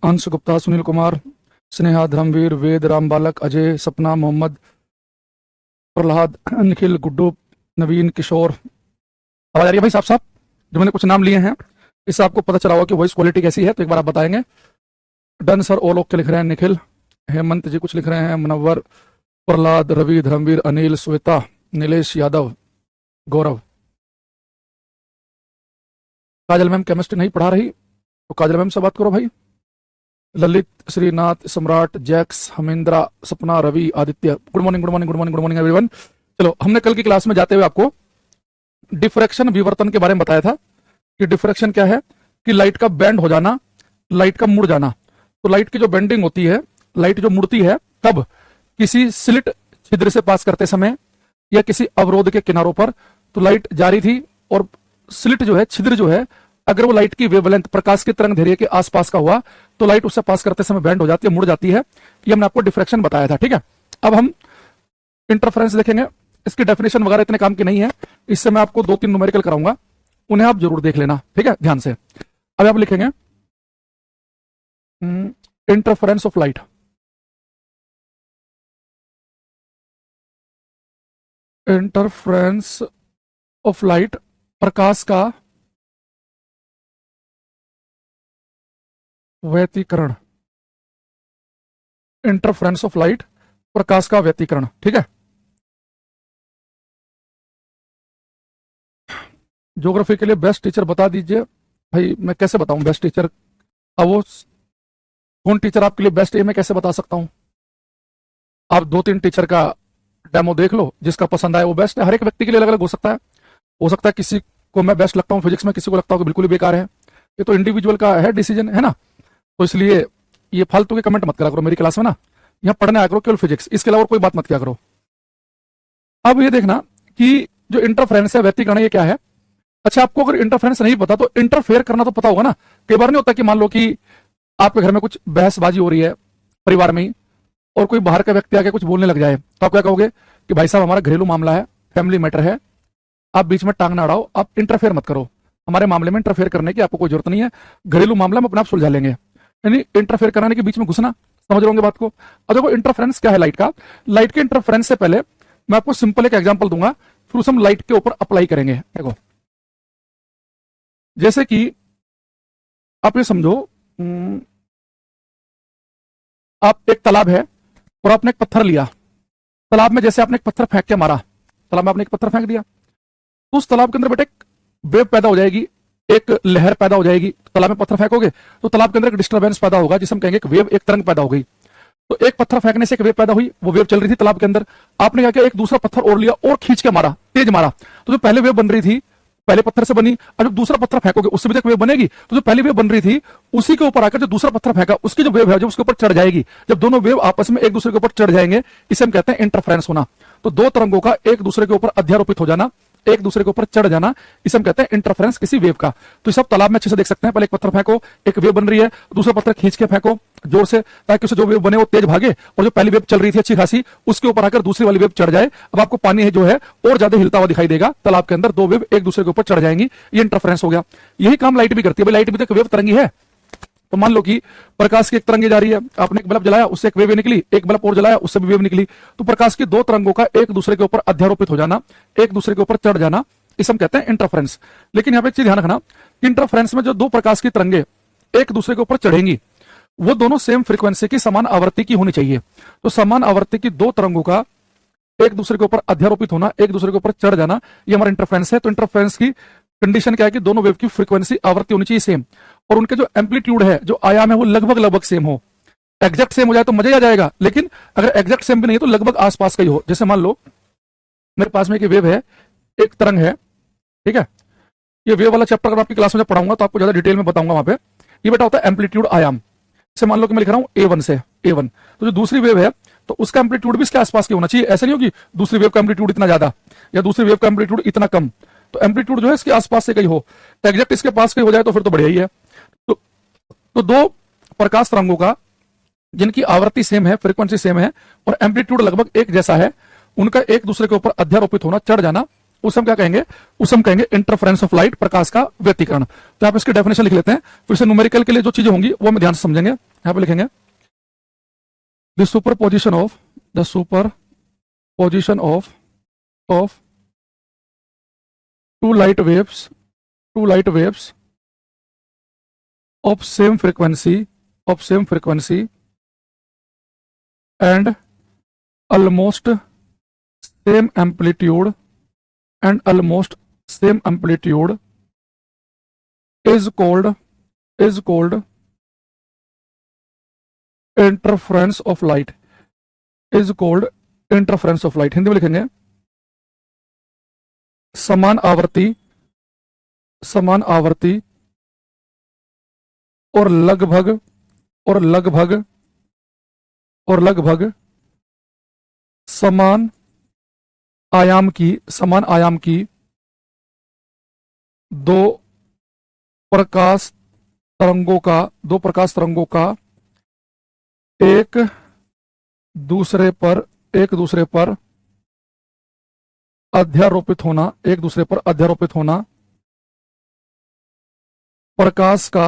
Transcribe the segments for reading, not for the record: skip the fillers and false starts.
अंश गुप्ता, सुनील कुमार, स्नेहा, धर्मवीर, वेद, राम बालक, अजय, सपना, मोहम्मद, प्रहलाद, निखिल, गुड्डू, नवीन, किशोर। आवाज आ रही है भाई साहब? साहब जो मैंने कुछ नाम लिए हैं, इससे आपको पता चला होगा कि वॉइस क्वालिटी कैसी है, तो एक बार आप बताएंगे। डन सर, ओ लोग के लिख रहे हैं। निखिल, हेमंत जी कुछ लिख रहे हैं, मुनव्वर, प्रहलाद, रवि, धर्मवीर, अनिल, श्वेता, नीलेश यादव, गौरव। काजल मैम केमिस्ट्री नहीं पढ़ा रही, तो काजल मैम से बात करो भाई। ललित, श्रीनाथ, सम्राट, Jacks, Hamendra, Sapna, Ravi, Aditya. Good morning, good morning, good morning, good morning everyone. चलो, हमने कल की क्लास में जाते हुए आपको डिफ्रैक्शन, विवर्तन के बारे में बताया था कि डिफ्रैक्शन क्या है, कि लाइट का बेंड हो जाना, लाइट का मुड़ जाना। तो लाइट की जो बेंडिंग होती है, लाइट जो मुड़ती है, कब? किसी स्लिट, छिद्र से पास करते समय या किसी अवरोध के किनारों पर। तो लाइट जा रही थी और स्लिट जो है, छिद्र जो है, अगर वो लाइट की वेवलेंथ, प्रकाश के तरंग दैर्ध्य के आसपास का हुआ, तो लाइट उससे पास करते समय बेंड हो जाती है, मुड़ जाती है। ये हमने आपको डिफ्रैक्शन बताया था, ठीक है। अब हम इंटरफेरेंस देखेंगे। इसकी डेफिनेशन वगैरह इतने काम की नहीं है, इससे मैं आपको 2-3 न्यूमेरिकल कराऊंगा, उन्हें आप जरूर देख लेना, ठीक है, ध्यान से। अब आप लिखेंगे interference of light. Interference of light, प्रकाश का व्यतिकरण। इंटरफेरेंस ऑफ लाइट, प्रकाश का व्यतिकरण, ठीक है। ज्योग्राफी के लिए बेस्ट टीचर बता दीजिए भाई। मैं कैसे बताऊं बेस्ट टीचर? अब वो कौन टीचर आपके लिए बेस्ट है, मैं कैसे बता सकता हूं? आप 2-3 टीचर का डेमो देख लो, जिसका पसंद आए वो बेस्ट है। हर एक व्यक्ति के लिए अलग अलग हो सकता है। हो सकता है किसी को मैं बेस्ट लगता हूं फिजिक्स में, किसी को लगता हूं कि बिल्कुल ही बेकार है। ये तो इंडिविजुअल का है डिसीजन, है ना। तो इसलिए ये फालतू के कमेंट मत करा करो मेरी क्लास में ना। यहाँ पढ़ने आया करो केवल फिजिक्स, इसके अलावा कोई बात मत किया करो। अब ये देखना कि जो इंटरफेरेंस है, व्यतिकरण, ये क्या है। अच्छा, आपको अगर इंटरफेरेंस नहीं पता तो इंटरफेयर करना तो पता होगा ना। कई बार नहीं होता कि मान लो कि आपके घर में कुछ बहसबाजी हो रही है परिवार में ही, और कोई बाहर का व्यक्ति आके कुछ बोलने लग जाए, तो आप क्या कहोगे कि भाई साहब हमारा घरेलू मामला है, फैमिली मैटर है, आप बीच में टांग ना अड़ाओ, आप इंटरफेयर मत करो, हमारे मामले में इंटरफेयर करने की आपको कोई जरूरत नहीं है, घरेलू मामला हम अपने आप सुलझा लेंगे। यानी इंटरफेयर कराने के बीच में घुसना, समझ रहे होंगे बात को। अब देखो इंटरफेरेंस क्या है लाइट का। लाइट के इंटरफेरेंस से पहले मैं आपको सिंपल एक एग्जांपल दूंगा, फिर उसे हम लाइट के ऊपर अप्लाई करेंगे। देखो, जैसे कि आप ये समझो, आप एक तालाब है और आपने एक पत्थर लिया। तालाब में जैसे आपने एक पत्थर फेंक के मारा, तालाब में आपने एक पत्थर फेंक दिया, तो उस तालाब के अंदर बेटे एक वेव पैदा हो जाएगी, एक लहर पैदा हो जाएगी। तालाब में पत्थर फेंकोगे तो तालाब के अंदर एक डिस्टर्बेंस पैदा होगा, जिसे हम कहेंगे एक वेव, एक तरंग पैदा हो गई। तो एक पत्थर फेंकने से एक वेव पैदा हुई, वो वेव चल रही थी तालाब के अंदर। आपने क्या किया, एक दूसरा पत्थर और लिया और खींच के मारा, तेज मारा, तो जो पहले वेव बन रही थी पहले पत्थर से बनी, और जब दूसरा पत्थर फेंकोगे उससे भी एक वेव बनेगी, तो जो पहली वेव बन रही थी उसी के ऊपर आकर जो दूसरा पत्थर फेंका उसकी जो वेव है, जब उसके ऊपर चढ़ जाएगी, जब दोनों वेव आपस में एक दूसरे के ऊपर चढ़ जाएंगे, इसे हम कहते हैं इंटरफेरेंस होना। तो दो तरंगों का एक दूसरे के ऊपर अध्यारोपित हो जाना, एक दूसरे के ऊपर चढ़ जाना, इसे हम कहते हैं इंटरफेरेंस किसी वेव का। तो सब तालाब में अच्छे से देख सकते हैं, पहले एक पत्थर फेंको, एक वेव बन रही है, दूसरा पत्थर खींच के फेंको जोर से, ताकि उसे जो वेव बने वो तेज भागे, और जो पहली वेव चल रही थी अच्छी खासी, उसके ऊपर आकर दूसरी वाली वेव चढ़ जाए। अब आपको पानी है जो है और ज्यादा हिलता हुआ दिखाई देगा तालाब के अंदर, दो वेव एक दूसरे के ऊपर चढ़ जाएंगी, ये इंटरफेरेंस हो गया। यही काम लाइट भी करती है भाई, लाइट भी तो एक वेव तरंगी है। तो मान लो कि प्रकाश की एक तरंग जा रही है, आपने एक बल्ब जलाया उससे एक वेव निकली, एक बल्ब और जलाया उससे भी वेव निकली, तो प्रकाश की दो तरंगों का एक दूसरे के ऊपर अध्यारोपित हो जाना, एक दूसरे के ऊपर चढ़ जाना, इसे हम कहते हैं इंटरफेरेंस। लेकिन यहां पे एक चीज ध्यान रखना, इंटरफेरेंस में जो दो प्रकाश की तरंगे एक दूसरे के ऊपर चढ़ेंगी, वो दोनों सेम फ्रीक्वेंसी की, समान आवृत्ति की होनी चाहिए। तो समान आवृत्ति की दो तरंगों का एक दूसरे के ऊपर अध्यारोपित होना, एक दूसरे के ऊपर चढ़ जाना, ये हमारा इंटरफेरेंस है। तो इंटरफेरेंस की कंडीशन क्या है कि दोनों वेव की फ्रीक्वेंसी, आवृत्ति होनी चाहिए सेम, और उनके जो एम्पलीट्यूड है, जो आयाम है, वो लगभग लगभग सेम हो। एग्जैक्ट सेम हो जाए तो मजा आ जाएगा, लेकिन अगर एग्जैक्ट सेम भी नहीं है तो लगभग आसपास का ही हो। जैसे मान लो मेरे पास में एक वेव है, एक तरंग है, ठीक है। ये वेव वाला चैप्टर अगर आपकी क्लास में जब पढ़ाऊंगा तो आपको ज्यादा डिटेल में बताऊंगा वहां पे। ये बेटा होता है एम्पलीट्यूड आयाम। जैसे मान लो कि मैं लिख रहा हूं A1 से A1, तो जो दूसरी वेव है तो उसका एम्पलीट्यूड भी इसके आसपास की होना चाहिए। ऐसा नहीं हो कि दूसरी वेव का एम्पलीट्यूड इतना ज्यादा या दूसरी वेव का एम्पलीट्यूड इतना कम, तो एम्पलीट्यूड जो है इसके आसपास से कहीं हो, एग्जैक्ट इसके पास कहीं हो जाए तो फिर तो बढ़िया ही है। तो दो प्रकाश तरंगों का जिनकी आवृत्ति सेम है, फ्रीक्वेंसी सेम है और एम्पलीट्यूड लगभग एक जैसा है, उनका एक दूसरे के ऊपर अध्यारोपित होना, चढ़ जाना, उसे हम क्या कहेंगे, उसे हम कहेंगे इंटरफेरेंस ऑफ लाइट, प्रकाश का व्यतिकरण। तो आप इसकी डेफिनेशन लिख लेते हैं, फिर से न्यूमेरिकल के लिए जो चीजें होंगी वो हम ध्यान से समझेंगे। यहां पे लिखेंगे the superposition of two light waves of same frequency and almost same amplitude is called interference of light, Hindi में लिखेंगे समान आवर्ती और लगभग समान आयाम की दो प्रकाश तरंगों का एक दूसरे पर अध्यारोपित होना प्रकाश का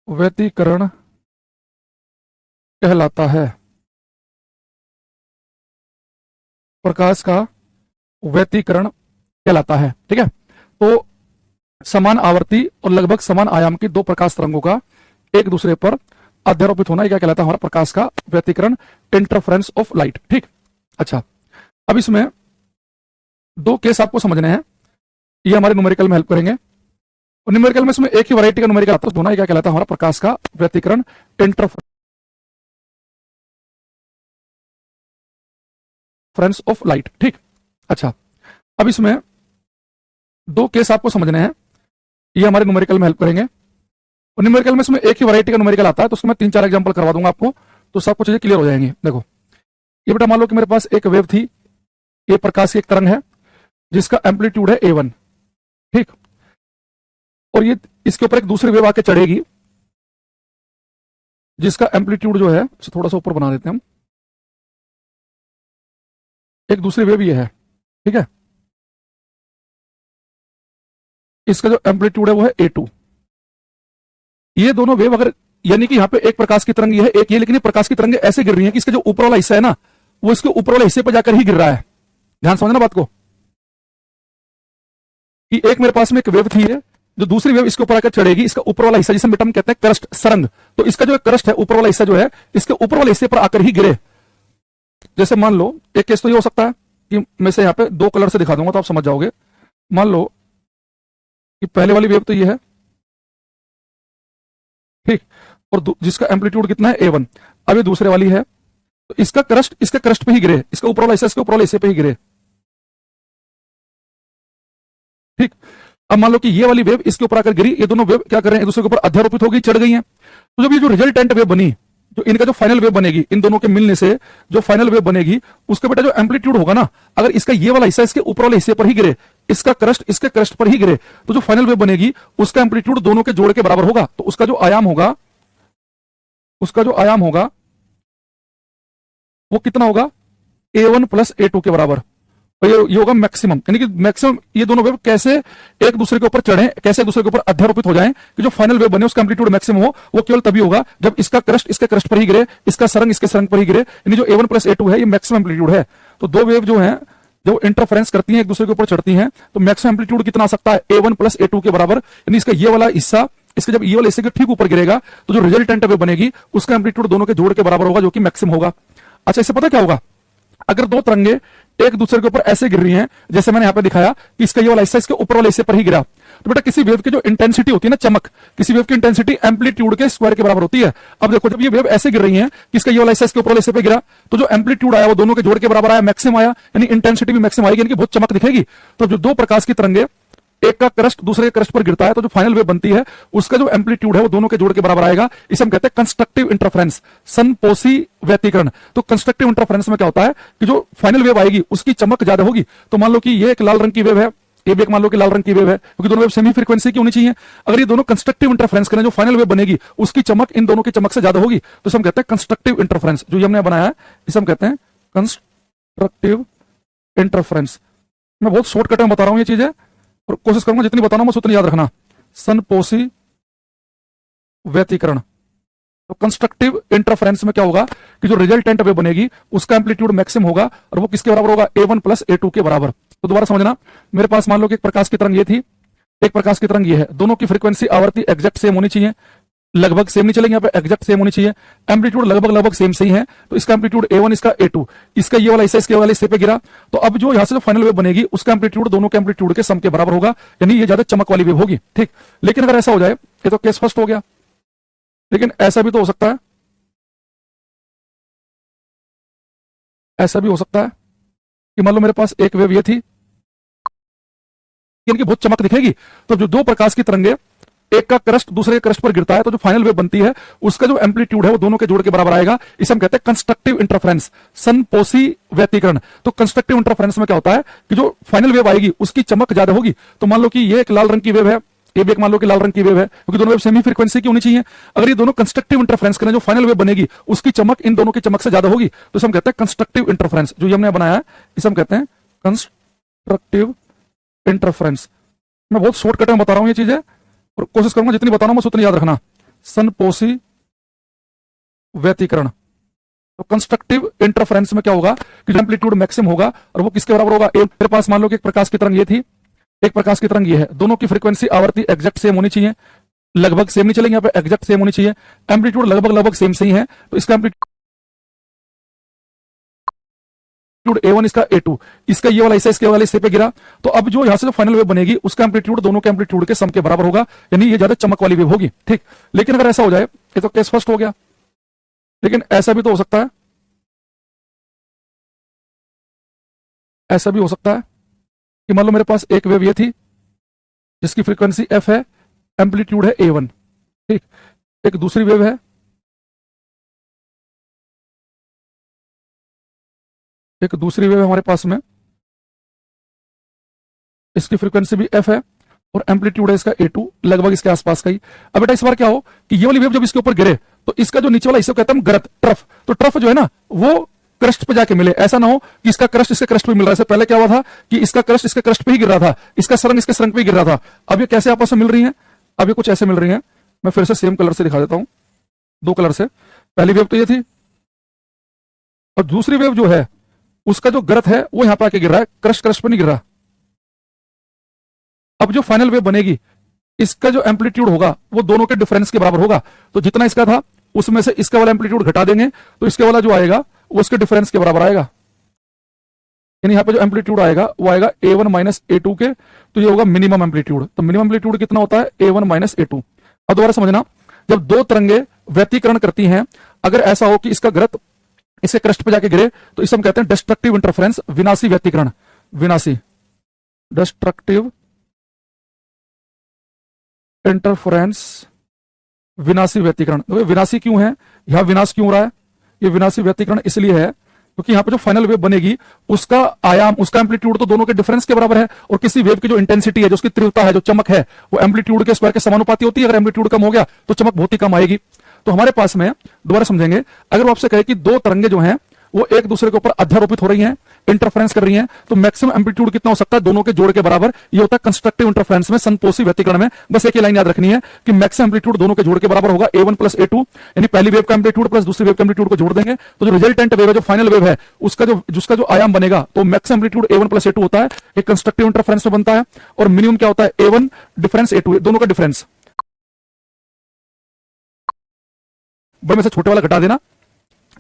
व्यतिकरण कहलाता है। ठीक है, तो समान आवर्ती और लगभग समान आयाम की दो प्रकाश तरंगों का एक दूसरे पर अध्यारोपित होना, यह क्या कहलाता है, हमारा प्रकाश का व्यतिकरण, इंटरफेरेंस ऑफ लाइट। ठीक, अच्छा, अब इसमें दो केस आपको समझने हैं, ये हमारे न्यूमेरिकल में हेल्प करेंगे। और न्यूमेरिकल में इसमें एक ही वैरायटी का न्यूमेरिकल आता है, दोनों क्या कहलाता है, हमारा प्रकाश का व्यतिकरण, इंटरफेरेंस ऑफ लाइट। ठीक, अच्छा, अब इसमें दो केस आपको समझने हैं, ये हमारे न्यूमेरिकल में हेल्प करेंगे। और न्यूमेरिकल में इसमें एक ही वैरायटी का न्यूमेरिकल आता है, तो उसमें मैं 3-4 एग्जांपल करवा दूंगा आपको, तो सब कुछ चीजें क्लियर हो जाएंगी। देखो, ये बेटा मान लो कि मेरे पास एक वेव थी, ये प्रकाश की एक तरंग है जिसका एम्पलीट्यूड है A1। ठीक, और ये इसके ऊपर एक दूसरी वेव आके चढ़ेगी जिसका एम्पलीट्यूड जो है उसे थोड़ा सा ऊपर बना देते हैं हम, एक दूसरी वेव ये है। ठीक है, इसका जो एम्पलीट्यूड है वो है A2। ये दोनों वेव अगर, यानी कि यहां पे एक प्रकाश की तरंग ये है, एक ये, लेकिन ये प्रकाश की तरंगें ऐसे गिर रही हैं कि इसका जो ऊपर वाला हिस्सा है ना, वो इसके ऊपर वाले हिस्से पर जाकर ही गिर रहा है। ध्यान समझना बात को, कि एक मेरे पास में एक वेव थी है, जो दूसरी वेव इसके ऊपर आकर चढ़ेगी, इसका ऊपर वाला हिस्सा जिसे हम कहते हैं क्रस्ट, सरंग, तो इसका जो क्रस्ट है, ऊपर वाला हिस्सा जो है, इसके ऊपर वाले हिस्से पर आकर ही गिरे। जैसे मान लो, एक केस तो ये हो सकता है कि मैं से यहां पे 2 कलर से दिखा दूंगा तो आप समझ जाओगे। मान लो कि पहले वाली वेव तो ये है, ठीक, और जिसका एम्पलीट्यूड कितना है A1। अब ये दूसरे वाली है, तो इसका क्रस्ट इसके क्रस्ट पे ही गिरे, इसका ऊपर वाला हिस्सा इसके ऊपर वाले हिस्से पे ही गिरे। ठीक, अब मान लो कि ये वाली वेव इसके ऊपर आकर गिरी, ये दोनों वेव क्या कर रहे हैं, एक दूसरे के ऊपर अध्यारोपित हो गई, चढ़ गई हैं। तो जब ये जो रिजल्टेंट वेव बनी, जो इनका जो फाइनल वेव बनेगी, इन दोनों के मिलने से जो फाइनल वेव बनेगी, उसका बेटा जो एम्पलीट्यूड होगा ना, अगर इसका ये वाला हिस्सा इसके ऊपर वाले हिस्से पर ही गिरे, इसका क्रस्ट इसके क्रस्ट पर ही गिरे, तो जो फाइनल वेव बनेगी उसका एम्पलीट्यूड दोनों के जोड़ के बराबर होगा। तो उसका जो आयाम होगा वो कितना होगा, A1 प्लस A2 के बराबर। और ये होगा मैक्सिमम, यानी कि मैक्सिमम ये दोनों वेव कैसे एक दूसरे के ऊपर चढ़े, कैसे एक दूसरे के ऊपर अध्यारोपित हो जाएं, कि जो फाइनल वेव बने उसका एम्पलीट्यूड मैक्सिमम हो, वो केवल तभी होगा जब इसका क्रस्ट इसके क्रस्ट पर ही गिरे, इसका सरंग इसके सरंग पर ही गिरे, यानी जो A1 प्लस A2 है ये मैक्सिमम एम्पलीट्यूड है। तो दो वेव जो है जब इंटरफेरेंस करती हैं, एक दूसरे के ऊपर चढ़ती हैं, तो मैक्सिमम एम्पलीट्यूड कितना आ सकता है, A1 प्लस A2 के बराबर। यानी इसका ये वाला हिस्सा इसके जब ये वाले हिस्से के ठीक ऊपर गिरेगा, तो जो रिजल्टेंट वेव बनेगी उसका एम्पलीट्यूड दोनों के जोड़ के बराबर होगा, जो कि मैक्सिमम होगा। अच्छा, इससे पता क्या होगा, अगर दो तरंगे एक दूसरे के ऊपर ऐसे गिर रही हैं, जैसे मैंने यहां पे दिखाया कि इसका ये वाला हिस्सा इसके ऊपर वाले हिस्से पर ही गिरा, तो बेटा किसी वेव की जो इंटेंसिटी होती है ना, चमक, किसी वेव की इंटेंसिटी एम्पलीट्यूड के स्क्वायर के बराबर होती है। अब देखो, जब ये वेव ऐसे गिर रही है कि इसका ये वाला हिस्सा इसके ऊपर वाले हिस्से पे गिरा, तो जो एम्पलीट्यूड आया वो दोनों के जोड़ के बराबर आया, मैक्सिमम आया, यानी इंटेंसिटी भी मैक्सिमम आएगी, यानी कि बहुत चमक दिखेगी। तो जो दो प्रकाश की तरंगे एक का क्रस्ट दूसरे के क्रस्ट पर गिरता है, तो जो फाइनल वेव बनती है उसका जो एम्पलीट्यूड है वो दोनों के जोड़ के बराबर आएगा। इसे हम कहते हैं कंस्ट्रक्टिव इंटरफेरेंस, समपोषी व्यतिकरण। तो कंस्ट्रक्टिव इंटरफेरेंस में क्या होता है कि जो फाइनल वेव आएगी उसकी चमक ज्यादा होगी। तो मान लो कि ये एक लाल रंग की वेव है, ये भी एक मान लो कि लाल रंग की वेव है, क्योंकि दोनों वेव सेमी फ्रीक्वेंसी की होनी चाहिए। अगर ये दोनों कंस्ट्रक्टिव इंटरफेरेंस करें, जो फाइनल वेव बनेगी उसकी चमक इन दोनों की चमक से ज्यादा होगी, तो इसे हम कहते हैं कंस्ट्रक्टिव इंटरफेरेंस। जो ये हमने बनाया है इसे हम कहते हैं कंस्ट्रक्टिव इंटरफेरेंस। मैं बहुत शॉर्टकट में बता रहा हूं ये चीजें और कोशिश करूंगा जितनी बताना मैं उतनी याद रखना। सनपोषी व्यतिकरण। तो कंस्ट्रक्टिव इंटरफेरेंस में क्या होगा कि जो रिजल्टेंट वेव बनेगी उसका एम्पलीट्यूड मैक्सिमम होगा और वो किसके बराबर होगा, A1 प्लस A2 के बराबर। तो दोबारा समझना, मेरे पास मान लो कि एक प्रकाश की तरंग ये थी, एक प्रकाश की तरंग ये है, दोनों की फ्रीक्वेंसी आवृत्ति एग्जैक्ट सेम होनी चाहिए, लगभग सेम नहीं चलेंगे, यहाँ पे एग्जैक्ट सेम होनी चाहिए। एम्पलीट्यूड लगभग लगभग सेम सही है, तो इसका एम्पलीट्यूड A1, इसका A2, इसका ये वाला इससे, इसके वाला इससे पे गिरा, तो अब जो यहाँ से जो फाइनल वेव बनेगी उसका एम्पलीट्यूड दोनों के एम्पलीट्यूड के सम के बराबर होगा, यानी ये ज्यादा चमक वाली वेव होगी। ठीक, लेकिन अगर ऐसा हो जाए, ये तो केस फर्स्ट हो गया, लेकिन ऐसा भी तो हो सकता है, ऐसा भी हो सकता है कि मान लो मेरे पास एक वेव ये थी, इनकी बहुत चमक दिखेगी, तो जो दो प्रकाश की तरंगे एक का क्रस्ट दूसरे के क्रस्ट पर गिरता है, तो जो फाइनल वेव बनती है उसका जो एम्पलीट्यूड है वो दोनों के जोड़ के बराबर आएगा। इसे हम कहते हैं कंस्ट्रक्टिव इंटरफेरेंस, सनपोषी व्यतिकरण। तो कंस्ट्रक्टिव इंटरफेरेंस में क्या होता है कि जो फाइनल वेव आएगी उसकी चमक ज्यादा होगी। तो मान लो कि ये एक लाल रंग की वेव है, ये भी एक मान लो कि लाल रंग की वेव है, क्योंकि दोनों वेव सेमी फ्रीक्वेंसी की होनी चाहिए। अगर ये दोनों कंस्ट्रक्टिव इंटरफेरेंस करें, जो फाइनल वेव बनेगी उसकी चमक इन दोनों की चमक से ज्यादा होगी, तो इसे हम कहते हैं कंस्ट्रक्टिव इंटरफेरेंस। जो ये हमने बनाया है इसे हम कहते हैं कंस्ट्रक्टिव इंटरफेरेंस। मैं बहुत शॉर्टकट में बता रहा हूं ये चीजें और कोशिश करूंगा जितनी बताना मैं उतनी याद रखना। सनपोषी व्यतिकरण। तो कंस्ट्रक्टिव इंटरफेरेंस में क्या होगा कि एम्पलीट्यूड मैक्सिमम होगा और वो किसके बराबर होगा, मेरे पास मान लो कि एक प्रकाश की तरंग ये थी, एक प्रकाश की तरंग ये है, दोनों की फ्रीक्वेंसी आवृत्ति एग्जैक्ट सेम होनी चाहिए, लगभग सेम नहीं चलेंगे, यहाँ पे एग्जैक्ट सेम होनी चाहिए। एम्पलीट्यूड लगभग लगभग सेम सही है, तो इसका एम्पलीट्यूड A1, इसका A2, इसका ये वाला इससे, इसके वाला इससे पे गिरा, तो अब जो यहां से जो फाइनल वेव बनेगी उसका एम्पलीट्यूड दोनों के एम्पलीट्यूड के सम के बराबर होगा, यानी ये ज्यादा चमक वाली वेव होगी। ठीक, लेकिन अगर ऐसा हो जाए, ये तो केस फर्स्ट हो गया, लेकिन ऐसा भी तो हो सकता है, ऐसा भी हो सकता है कि मान लो मेरे पास एक वेव ये थी जिसकी फ्रीक्वेंसी F है, एम्पलीट्यूड है A1। ठीक, एक दूसरी वेव है, एक दूसरी वेव हमारे पास में, इसकी फ्रीक्वेंसी भी F है और एम्पलीट्यूड है इसका A2, लगभग इसके आसपास का ही। अब बेटा इस बार क्या हो कि ये वाली वेव जब इसके ऊपर गिरे तो इसका जो नीचे वाला हिस्सा कहते हैं हम गरत, ट्रफ, तो ट्रफ जो है ना वो क्रस्ट पे जाके मिले। ऐसा ना हो कि इसका क्रस्ट इसके क्रस्ट पे मिल रहा है। इससे पहले क्या हुआ था कि इसका क्रस्ट इसके क्रस्ट पे ही गिर रहा था, इसका सरंग इसके सरंग पे ही गिर रहा था। अब ये कैसे आपस में मिल रही है, अब ये कुछ ऐसे मिल रही है। मैं फिर से सेम कलर से दिखा देता हूं, दो कलर से। पहली वेव तो ये थी और दूसरी वेव जो है उसका जो गरत है वो यहां पे आके गिर रहा है, क्रस्ट क्रस्ट पे नहीं गिर रहा। अब जो फाइनल वेव बनेगी इसका जो एम्पलीट्यूड होगा वो दोनों के डिफरेंस के बराबर होगा। तो जितना इसका था उसमें से इसका वाला एम्पलीट्यूड घटा देंगे तो इसके वाला जो आएगा वो उसके डिफरेंस के बराबर आएगा। यानी यहाँ पे जो एम्पलीट्यूड आएगा वो आएगा A1 माइनस A2 के, तो ये होगा मिनिमम एम्पलीट्यूड। तो मिनिमम एम्पलीट्यूड कितना होता है, A1 माइनस A2। अब दोबारा समझना, जब दो तरंगे व्यतिकरण करती हैं, अगर ऐसा हो कि इसका गरत इसके क्रस्ट पे जाके गिरे तो इसे हम कहते हैं डिस्ट्रक्टिव इंटरफेरेंस, विनाशी व्यतिकरण। विनाशी, डिस्ट्रक्टिव इंटरफेरेंस, विनाशी व्यतिकरण। तो विनाशी क्यों है, यहां विनाश क्यों हो रहा है, ये विनाशी व्यतिकरण इसलिए है क्योंकि यहां पे जो फाइनल वेव बनेगी उसका आयाम, उसका एम्पलीट्यूड तो दोनों के डिफरेंस के बराबर है, और किसी वेव की जो इंटेंसिटी है, जो उसकी तीव्रता है, जो चमक है, वो एम्पलीट्यूड के स्क्वायर के समानुपाती होती है। अगर एम्पलीट्यूड कम हो गया तो चमक बहुत ही कम आएगी। तो हमारे पास में दोबारा समझेंगे, अगर वो आपसे कहे कि दो तरंगे जो हैं वो एक दूसरे के ऊपर अध्यारोपित हो रही हैं, इंटरफेरेंस कर रही हैं, तो मैक्सिमम एम्पलीट्यूड कितना हो सकता है, दोनों के जोड़ के बराबर। ये होता है कंस्ट्रक्टिव इंटरफेरेंस में, सनपोषी व्यतिकरण में। बस एक ही लाइन याद रखनी है कि मैक्सिमम एम्पलीट्यूड दोनों के जोड़ के बराबर होगा, A1 प्लस A2, यानी पहली वेव का एम्पलीट्यूड प्लस दूसरी वेव का एम्पलीट्यूड को जोड़ देंगे तो जो रिजल्टेंट वेव है, जो फाइनल वेव है, उसका जो आयाम बनेगा, तो maximum amplitude A1 plus A2 होता है। एक कंस्ट्रक्टिव इंटरफेरेंस में बनता है। और मिनिमम क्या होता है, A1 डिफरेंस A2, दोनों का डिफरेंस। बड़े में से छोटे वाला घटा देना,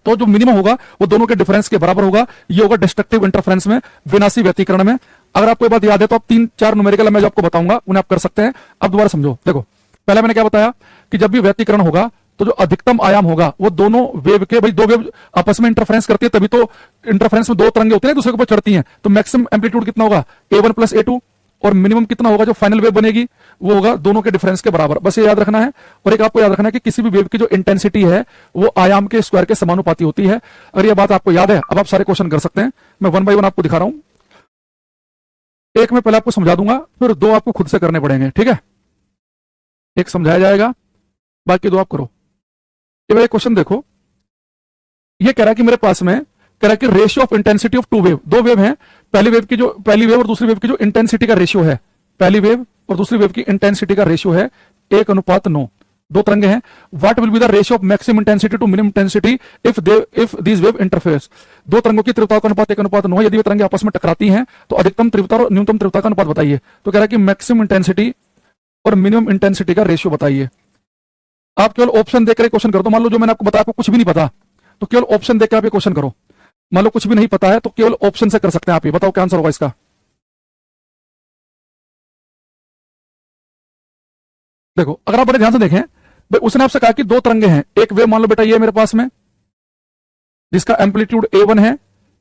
तो जो मिनिमम होगा वो दोनों के डिफरेंस के बराबर होगा। ये होगा डिस्ट्रक्टिव इंटरफेरेंस में, विनाशी व्यतिकरण में। अगर आपको ये बात याद है तो आप 3-4 न्यूमेरिकल मैं जो आपको बताऊंगा उन्हें आप कर सकते हैं। अब दोबारा समझो, देखो पहले मैंने क्या बताया कि जब भी व्यतिकरण होगा तो जो अधिकतम आयाम होगा वो दोनों वेव के, भाई दो वेव आपस में इंटरफेरेंस करती है तभी तो इंटरफेरेंस में दो तरंगे होते हैं दूसरे के ऊपर चढ़ती हैं। तो मैक्सिमम एम्पलीट्यूड कितना होगा, A1 प्लस A2, और मिनिमम कितना होगा, जो फाइनल वेव बनेगी वो होगा दोनों के डिफरेंस के बराबर। बस ये याद रखना है। और एक आपको याद रखना है कि किसी भी वेव की जो इंटेंसिटी है वो आयाम के स्क्वायर के समानुपाती होती है। अगर ये बात आपको याद है, अब आप सारे क्वेश्चन कर सकते हैं। मैं 1 बाय 1 आपको दिखा रहा हूं। एक मैं पहले आपको समझा दूंगा, फिर 2 आपको खुद से करने पड़ेंगे, ठीक है। एक समझाया जाएगा, बाकी 2 आप करो। ये क्वेश्चन देखो, ये कह रहा है कि मेरे पास में कह रहा है कि ratio of intensity of two wave, दो वेव हैं, पहली वेव और दूसरी वेव की जो इंटेंसिटी का रेशियो है, पहली वेव और दूसरी वेव की इंटेंसिटी का रेशियो है 1:9, दो तरंगे हैं। What will be the ratio of maximum intensity to minimum intensity if these wave interferes, दो तरंगों की तीव्रता का अनुपात 1:9 है, यदि वे तरंगे आपस में टकराती हैं तो अधिकतम तीव्रता और न्यूनतम तीव्रता का अनुपात बताइए। तो कह रहा है कि मैक्सिमम इंटेंसिटी और मिनिमम इंटेंसिटी का रेशियो बताइए। आप केवल ऑप्शन देकर क्वेश्चन करो। तो मान लो जो मैंने आपको बताया, आपको कुछ भी नहीं पता, तो केवल ऑप्शन देकर आप ये क्वेश्चन करो। मान लो कुछ भी नहीं पता है तो केवल ऑप्शन से कर सकते हैं आप। ये बताओ क्या आंसर होगा इसका। देखो, अगर आप बड़े ध्यान से देखें, भाई उसने आपसे कहा कि दो तरंगे हैं, एक वेव मान लो बेटा ये मेरे पास में, जिसका एम्पलीट्यूड A1 है,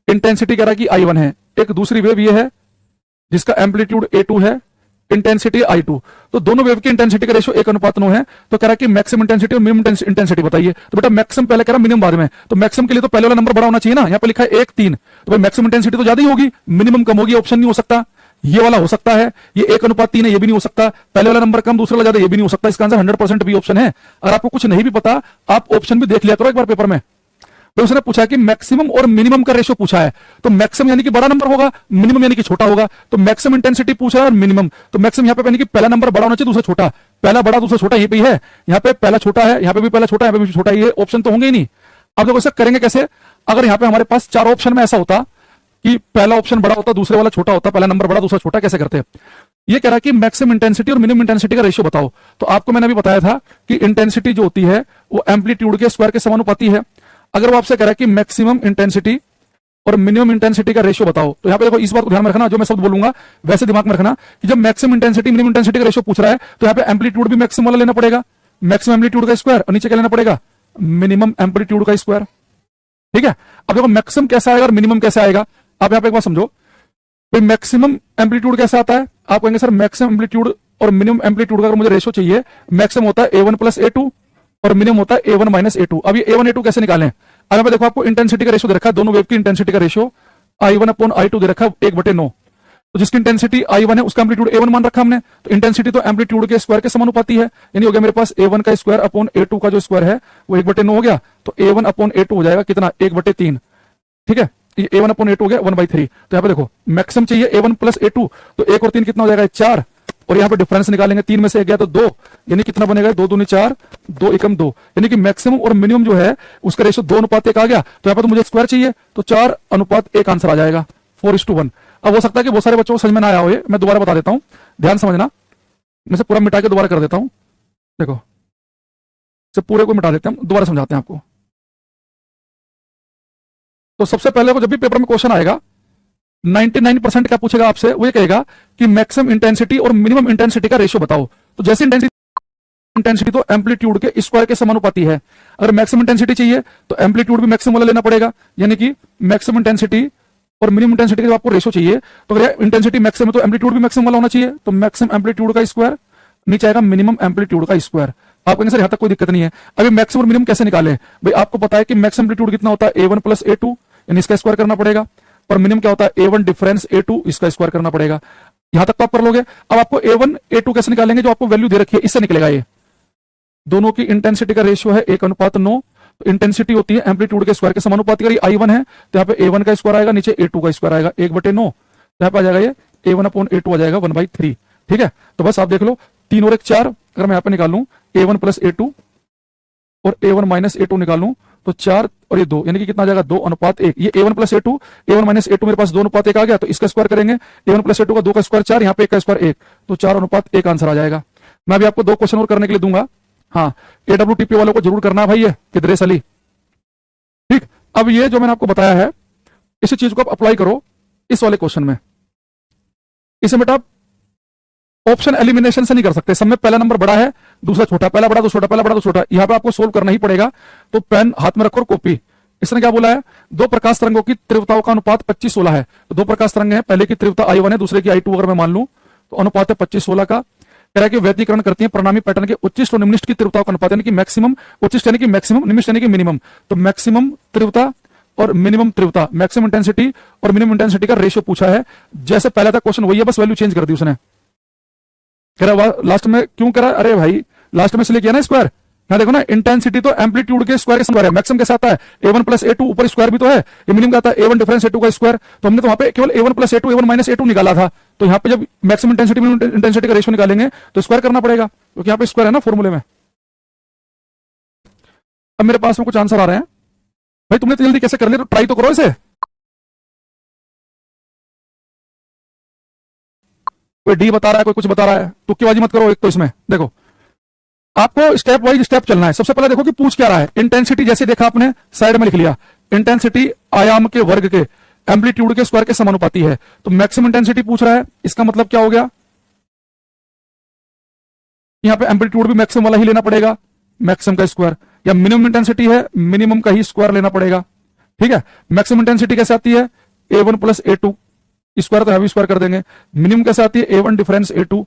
इंटेंसिटी कह रहा है कि I1 है। एक दूसरी वेव ये है जिसका एम्पलीट्यूड A2 है, इंटेंसिटी I2। तो दोनों वेव की इंटेंसिटी का रेशियो 1:9 है। तो कह रहा है कि मैक्सिमम इंटेंसिटी और मिनिमम इंटेंसिटी बताइए। तो बेटा मैक्सिमम पहले कह रहा है, मिनिमम बाद में। तो मैक्सिमम के लिए तो पहले वाला नंबर बड़ा होना चाहिए ना, यहां पे लिखा है 1, 3। तो भाई मैक्सिमम इंटेंसिटी तो ज्यादा ही होगी, मिनिमम कम होगी, ऑप्शन नहीं हो सकता। ये वाला हो सकता है, ये 1:3 है, ये भी नहीं हो सकता। पहले वाला नंबर कम, दूसरा वाला ज्यादा, ये भी नहीं हो सकता। इसका आंसर 100% बी ऑप्शन है। अगर आपको कुछ नहीं भी पता, आप ऑप्शन भी देख लिया करो एक बार पेपर में। तो उसने पूछा कि मैक्सिमम और मिनिमम का रेशियो पूछा है, तो मैक्सिमम यानी कि बड़ा नंबर होगा, मिनिमम यानी कि छोटा होगा। तो मैक्सिमम इंटेंसिटी पूछ रहा है और मिनिमम, तो मैक्सिमम यहाँ पे यानी कि पहला नंबर बड़ा होना चाहिए, दूसरा छोटा। पहला बड़ा, दूसरा छोटा, ये पे है। यहाँ पे पहला छोटा है, यहाँ पे भी पहला छोटा है, यहाँ पे भी छोटा है। ये ऑप्शन तो होंगे ही नहीं। अब देखो इसे करेंगे कैसे। अगर यहाँ पे हमारे पास चार ऑप्शन में ऐसा होता कि पहला ऑप्शन बड़ा होता, दूसरे वाला छोटा होता, पहला नंबर बड़ा, दूसरा छोटा, कैसे करते हैं। ये कह रहा है कि मैक्सिमम इंटेंसिटी और मिनिमम इंटेंसिटी का रेशियो बताओ। तो आपको मैंने अभी बताया था कि इंटेंसिटी जो होती है वो एम्पलीट्यूड के स्क्वायर के समानुपाती है। अगर वो आपसे कह रहा है कि मैक्सिमम इंटेंसिटी और मिनिमम इंटेंसिटी का रेशियो बताओ, तो यहाँ पे देखो इस बात को ध्यान में रखना, जो मैं शब्द बोलूंगा वैसे दिमाग में रखना कि जब मैक्सिमम इंटेंसिटी मिनिमम इंटेंसिटी का रेशियो पूछ रहा है तो यहाँ पे एम्पलीट्यूड भी मैक्सिमम वाला लेना पड़ेगा, मैक्सिमम एम्पलीट्यूड का स्क्वायर, और नीचे क्या लेना पड़ेगा, मिनिमम एम्पलीट्यूड का स्क्वायर। ठीक है। अब देखो मैक्सिमम कैसा आएगा और मिनिमम कैसे आएगा, आप यहाँ पे एक बार समझो। मैक्सिमम एम्पलीट्यूड कैसा आता है, आप कहेंगे सर मैक्सिमम एम्पलीट्यूड और मिनिमम एम्पलीट्यूड का अगर मुझे रेशियो चाहिए, मैक्सिमम होता है A1 + A2 और मिनिमम होता है A1 - A2। अब ये A1 A2 कैसे निकालें। अब यहाँ पे देखो आपको इंटेंसिटी का रेशियो दे रखा है, दोनों वेव की इंटेंसिटी का रेशियो I1/I2 दे रखा है 1/9। तो जिसकी इंटेंसिटी I1 है उसका एम्पलीट्यूड A1 मान रखा हमने, तो इंटेंसिटी तो एम्पलीट्यूड के स्क्वायर के समानुपाती है, यानी हो गया मेरे पास A1 का स्क्वायर अपॉन A2 का जो स्क्वायर है वो 1/9 हो गया। तो A1/A2 हो जाएगा कितना, 1/3। ठीक है, ये A1/A2 हो गया 1/3। तो यहाँ पे देखो मैक्सिमम चाहिए A1 + A2, तो 1 और 3 कितना हो जाएगा, 4। और यहाँ पे डिफरेंस निकालेंगे, 3 में से 1 गया तो 2, यानी कितना बनेगा, 2 दूनी 4, 2 एकम 2, यानी कि मैक्सिमम और मिनिमम जो है उसका रेशियो 2:1 आ गया। तो यहाँ पे तो मुझे स्क्वायर चाहिए, तो 4:1 आंसर आ जाएगा, 4:1। अब हो सकता है कि बहुत सारे बच्चों को समझ में ना आया हो, ये मैं दोबारा बता देता हूं, ध्यान समझना। मैं से पूरा मिटा के दोबारा कर देता हूं। देखो से पूरे को मिटा देते हैं, दोबारा समझाते हैं आपको। तो सबसे पहले को जब भी पेपर में क्वेश्चन आएगा 99% क्या पूछेगा आपसे, वो ये कहेगा कि मैक्सिमम इंटेंसिटी और मिनिमम इंटेंसिटी का रेशियो बताओ। तो जैसे इंटेंसिटी तो एम्पलीट्यूड के स्क्वायर के समानुपाती है। अगर मैक्सिमम इंटेंसिटी चाहिए तो एम्पलीट्यूड भी मैक्सिमम वाला लेना पड़ेगा, यानी कि मैक्सिमम इंटेंसिटी और मिनिमम इंटेंसिटी का आपको रेशियो चाहिए। तो अगर इंटेंसिटी मैक्सिमम है तो एम्पलीट्यूड भी मैक्सिमम वाला होना चाहिए, तो मैक्सिमम एम्पलीट्यूड का स्क्वायर, नीचे आएगा मिनिमम एम्पलीट्यूड का स्क्वायर। आप कहेंगे सर यहाँ तक कोई दिक्कत नहीं है, अभी मैक्सिमम और मिनिमम कैसे निकाले। भाई आपको पता है कि मैक्सिमम एम्पलीट्यूड कितना होता है, A1 + A2, यानी इसका स्क्वायर करना पड़ेगा, और मिनिमम क्या होता है, A1 डिफरेंस A2, इसका स्क्वायर करना पड़ेगा। यहां तक तो आप कर लोगे। अब आपको A1 A2 कैसे निकालेंगे, जो आपको वैल्यू दे रखी है इससे निकलेगा। ये दोनों की इंटेंसिटी का रेशियो है 1:9। तो इंटेंसिटी होती है एम्पलीट्यूड के स्क्वायर के समानुपाती। अगर I1 है तो यहाँ पे A1 का स्क्वायर आएगा, नीचे A2 का स्क्वायर आएगा, 1/9। यहाँ पे आ जाएगा ये A1/A2 आ जाएगा 1/3। ठीक है, तो बस आप देख लो, 3 और 1 4। अगर मैं यहाँ पे निकालूं A1 + A2 और A1 - A2 निकालूं तो 4 और ये 2, यानी कि कितना आ जाएगा, 2:1। ये A1 + A2, A1 - A2 मेरे पास 2:1 आ गया, तो इसका स्क्वायर करेंगे, A1 + A2 का 2 का स्क्वायर 4, यहाँ पे 1 का स्क्वायर 1, तो 4:1 आंसर आ जाएगा। मैं भी आपको 2 क्वेश्चन और करने के लिए दूंगा। हाँ, AWTP वालों को जरूर करना भाई, ये किधरे सली। ठीक, अब ये जो मैंने आपको बताया है इसी चीज को आप अप्लाई करो इस वाले क्वेश्चन में। इसे बेटा ऑप्शन एलिमिनेशन से नहीं कर सकते, सब में पहला नंबर बड़ा है, दूसरा छोटा, पहला बड़ा तो छोटा, पहला बड़ा तो छोटा, यहां पे आपको सोल्व करना ही पड़ेगा। तो पेन हाथ में रखो और कॉपी। इसने क्या बोला है, दो प्रकाश तरंगों की तीव्रताओं का अनुपात 25-16 है। तो दो प्रकाश तरंग है, पहले की तीव्रता I1 है, दूसरे की I2 अगर मैं मान लूं तो अनुपात है 25-16 का। कह रहा है कि व्यतिकरण करती है परिणामी पैटर्न के उच्चिष्ट और निम्निष्ट की तीव्रताओं का अनुपात, यानी कि मैक्सिमम, उच्चिष्ट यानी कि मैक्सिमम, निम्निष्ट यानी कि मिनिमम। तो मैक्सिमम तीव्रता और मिनिमम तीव्रता, मैक्सिमम इंटेंसिटी और मिनिमम इंटेंसिटी का रेशियो पूछा है। जैसे पहला था क्वेश्चन वही है, बस वैल्यू चेंज कर दी उसने। कह रहा लास्ट में क्यों करा, अरे भाई लास्ट में इसलिए किया ना स्क्वायर, यहाँ देखो ना, इंटेंसिटी तो एम्पलीट्यूड के स्क्वायर के स्क्वायर है, मैक्सिमम कैसे आता है a1 प्लस ए टू, ऊपर स्क्वायर भी तो है, ये मिनिमम का आता है a1 डिफरेंस a2 का स्क्वायर। तो हमने तो वहां पे केवल a1 plus a2 a1 minus a2 निकाला था, तो यहाँ पे जब मैक्सिमम इंटेंसिटी मिनिमम इंटेंसिटी का रेशियो निकालेंगे तो स्क्वायर करना पड़ेगा, क्योंकि यहाँ पे स्क्वायर है ना फॉर्मूले में। अब मेरे पास में कुछ आंसर आ रहे हैं भाई, तुमने तो जल्दी कैसे कर लिया, तो ट्राई तो करो इसे। कोई डी बता रहा है, कोई कुछ बता रहा है, तुक्केबाजी मत करो। एक तो इसमें देखो, आपको स्टेप वाइज स्टेप चलना है। सबसे पहले देखो कि पूछ क्या रहा है। इंटेंसिटी जैसे देखा आपने, साइड में लिख लिया, इंटेंसिटी आयाम के वर्ग के एम्पलीट्यूड के स्क्वायर के समानुपाती है। तो मैक्सिमम इंटेंसिटी पूछ रहा है, इसका मतलब क्या हो गया, यहां पे एम्पलीट्यूड भी मैक्सिमम वाला ही लेना पड़ेगा, मैक्सिमम का स्क्वायर, या मिनिमम इंटेंसिटी है, मिनिमम का ही स्क्वायर लेना पड़ेगा। ठीक है, मैक्सिमम इंटेंसिटी कैसे आती है, a1 प्लस a2, स्क्वायर तो हैवी स्क्वायर कर देंगे। मिनिमम कैसे आती है, a1 डिफरेंस a2।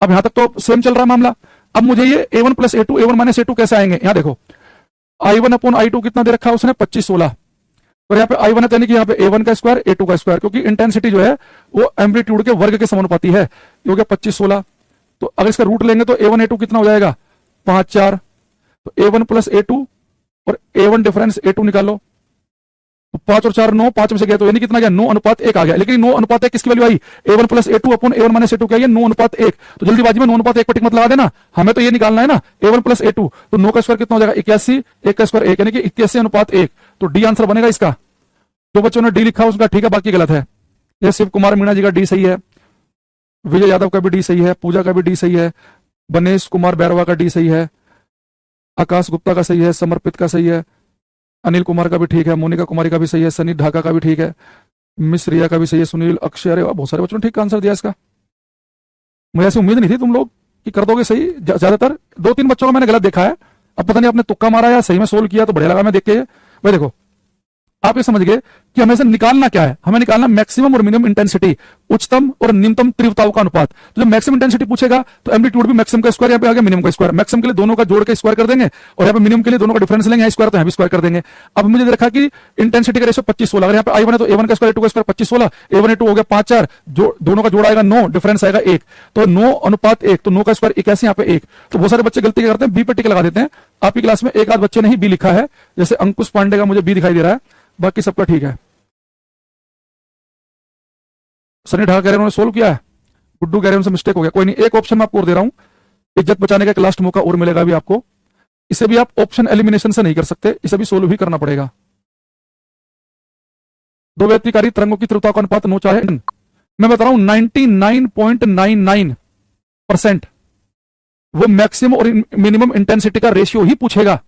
अब यहां तक तो सेम चल रहा है मामला। अब मुझे ये a1 plus a2 a1 minus a2 कैसे आएंगे, यहां देखो i1 अपॉन i2 कितना दे रखा है उसने, 25 16, और यहाँ पे i1 है, यानी कि यहाँ पे a1 का स्क्वायर a2 का स्क्वायर, क्योंकि इंटेंसिटी जो है वो एम्पलीट्यूड के वर्ग के समानुपाती है, ये हो गया 25 16। तो अगर इसका रूट लेंगे तो a1 a2 कितना हो जाएगा, 5 4। तो a1 प्लस a2 और a1 डिफरेंस a2 निकालो, तो 5 और 4 9, 5 में से गया तो यानी कितना गया, 9 अनुपात 1 आ गया। लेकिन 9 अनुपात 1 किसकी वैल्यू आई, a1 plus a2 upon a1 minus a2 क्या है, 9 अनुपात 1। तो जल्दीबाजी में 9 अनुपात 1 पर टिक मत लगा देना, हमें तो ये निकालना है ना a1 प्लस a2। तो 9 का स्क्वायर कितना हो जाएगा, 81, 1 का स्क्वायर 1, यानी कि 81 अनुपात 1। तो डी आंसर बनेगा इसका। जो बच्चों ने डी लिखा उसका ठीक है, बाकी गलत है। ये शिव कुमार मीणा जी का डी सही है, विजय यादव का भी डी सही है, पूजा का भी डी सही है, बनेश कुमार बैरवा का डी सही है, आकाश गुप्ता का सही है, समर्पित का सही है, अनिल कुमार का भी ठीक है, मोनिका कुमारी का भी सही है, सनी ढाका का भी ठीक है, मिस रिया का भी सही है, सुनील अक्षय, अरे बहुत सारे बच्चों ने ठीक आंसर दिया इसका। मुझे ऐसी उम्मीद नहीं थी तुम लोग कि कर दोगे सही। ज्यादातर 2-3 बच्चों को मैंने गलत देखा है, अब पता नहीं आपने तुक्का मारा या सही में सोल्व किया, तो बढ़िया लगा मैं देख के। भाई देखो, आप ये समझ गए कि हमें से निकालना क्या है, हमें निकालना मैक्सिमम और मिनिमम इंटेंसिटी, उच्चतम और निम्नतम तीव्रताओं का अनुपात। तो जब मैक्सिमम इंटेंसिटी पूछेगा तो एम्पलीट्यूड भी मैक्सिमम का स्क्वायर, यहाँ पे आ गया मिनिमम का स्क्वायर, मैक्सिमम के लिए दोनों का जोड़ के स्क्वायर कर देंगे, और यहाँ पे मिनिमम के लिए दोनों का डिफरेंस लेंगे, यहाँ स्क्वायर तो यहाँ भी स्क्वायर कर देंगे। अब मुझे देखा कि इंटेंसिटी का रेशियो 25 16, अगर यहाँ पे i1 है तो a1 का स्क्वायर a2 का स्क्वायर 25 16, a1 a2 हो गया 5 4, जो दोनों का जोड़ आएगा 9, डिफरेंस आएगा 1, तो 9 अनुपात 1, तो 9 का स्क्वायर 81, यहाँ पे 1। तो बहुत सारे बच्चे गलती करते हैं, बी पे टिक लगा देते हैं। आपकी क्लास में एक आध बच्चे ने ही बी लिखा है, जैसे अंकुश पांडे का मुझे बी दिखाई दे रहा है, बाकी सबका ठीक है। सनी ढाका कह रहे हैं उन्होंने सोल्व किया है, गुड्डू कह रहे हैं उनसे मिस्टेक हो गया। कोई नहीं, एक ऑप्शन मैं आपको और दे रहा हूं, इज्जत बचाने का एक लास्ट मौका और मिलेगा भी आपको। इसे भी आप ऑप्शन एलिमिनेशन से नहीं कर सकते, इसे भी सोल्व ही करना पड़ेगा। दो व्यतिकारी तरंगों की तीव्रता का अनुपात 9 4 है। मैं बता रहा हूं 99.99% वो मैक्सिमम और मिनिमम इंटेंसिटी का रेशियो ही पूछेगा,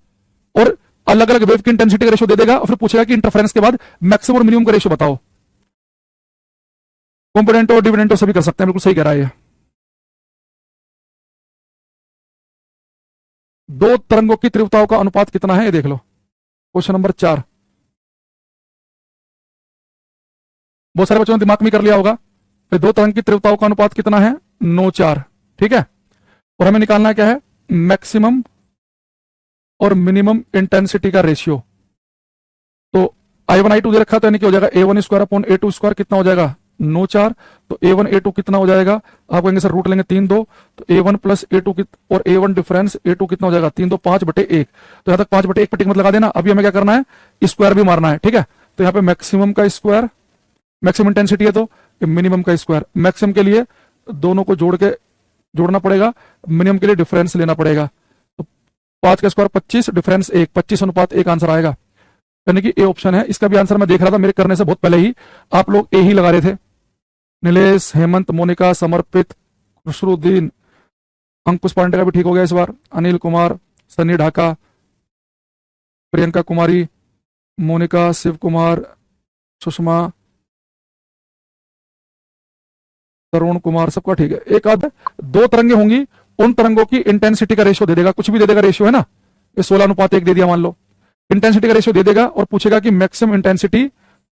और अलग अलग वेव की इंटेंसिटी का रेशियो दे देगा, और फिर पूछेगा कि इंटरफेरेंस के बाद मैक्सिमम और मिनिमम का रेशियो बताओ। कॉम्पोनेंटो और डिविडेंटो सभी कर सकते हैं, बिल्कुल सही कह रहा है ये। दो तरंगों की तीव्रताओं का अनुपात कितना है, ये देख लो, क्वेश्चन नंबर 4। बहुत सारे बच्चों ने दिमाग में कर लिया होगा। फिर दो तरंग की तीव्रताओं का अनुपात कितना है, 9 4, ठीक है। और हमें निकालना क्या है, मैक्सिमम और मिनिमम इंटेंसिटी का रेशियो। तो i1 i2 दे रखा था, यानी कि हो जाएगा a1 square upon a2 square, कितना हो जाएगा 9 4। तो a1 a2 कितना हो जाएगा, आप कहेंगे सर रूट लेंगे 3 2, तो a1 प्लस a2 और a1 डिफरेंस a2 कितना हो जाएगा, 3 2 5 बटे 1। तो यहां तक 5 बटे 1 पर टिक मत लगा देना, अभी हमें क्या करना है, स्क्वायर भी मारना है, ठीक है। तो यहाँ पे मैक्सिमम का स्क्वायर, मैक्सिमम इंटेंसिटी है तो मिनिमम का स्क्वायर, मैक्सिमम के लिए दोनों को जोड़ना पड़ेगा, मिनिमम के लिए डिफरेंस लेना पड़ेगा। तो 5 का स्क्वायर 25, डिफरेंस 1, 25 अनुपात 1 आंसर आएगा, यानी कि ए ऑप्शन है। इसका भी आंसर मैं देख रहा था, मेरे करने से बहुत पहले ही आप लोग ए ही लगा रहे थे। नीलेश, हेमंत, मोनिका, समर्पित, खुशरुद्दीन, अंकुश पांडे का भी ठीक हो गया इस बार, अनिल कुमार, सनी ढाका, प्रियंका कुमारी, मोनिका, शिव कुमार, सुषमा, तरुण कुमार, सबका ठीक है। एक आध दो तरंगे होंगी, उन तरंगों की इंटेंसिटी का रेशियो दे देगा, कुछ भी दे देगा रेशियो, है ना। ये 16 अनुपात 1 दे दिया मान लो, इंटेंसिटी का रेशियो दे देगा, और पूछेगा कि मैक्सिमम इंटेंसिटी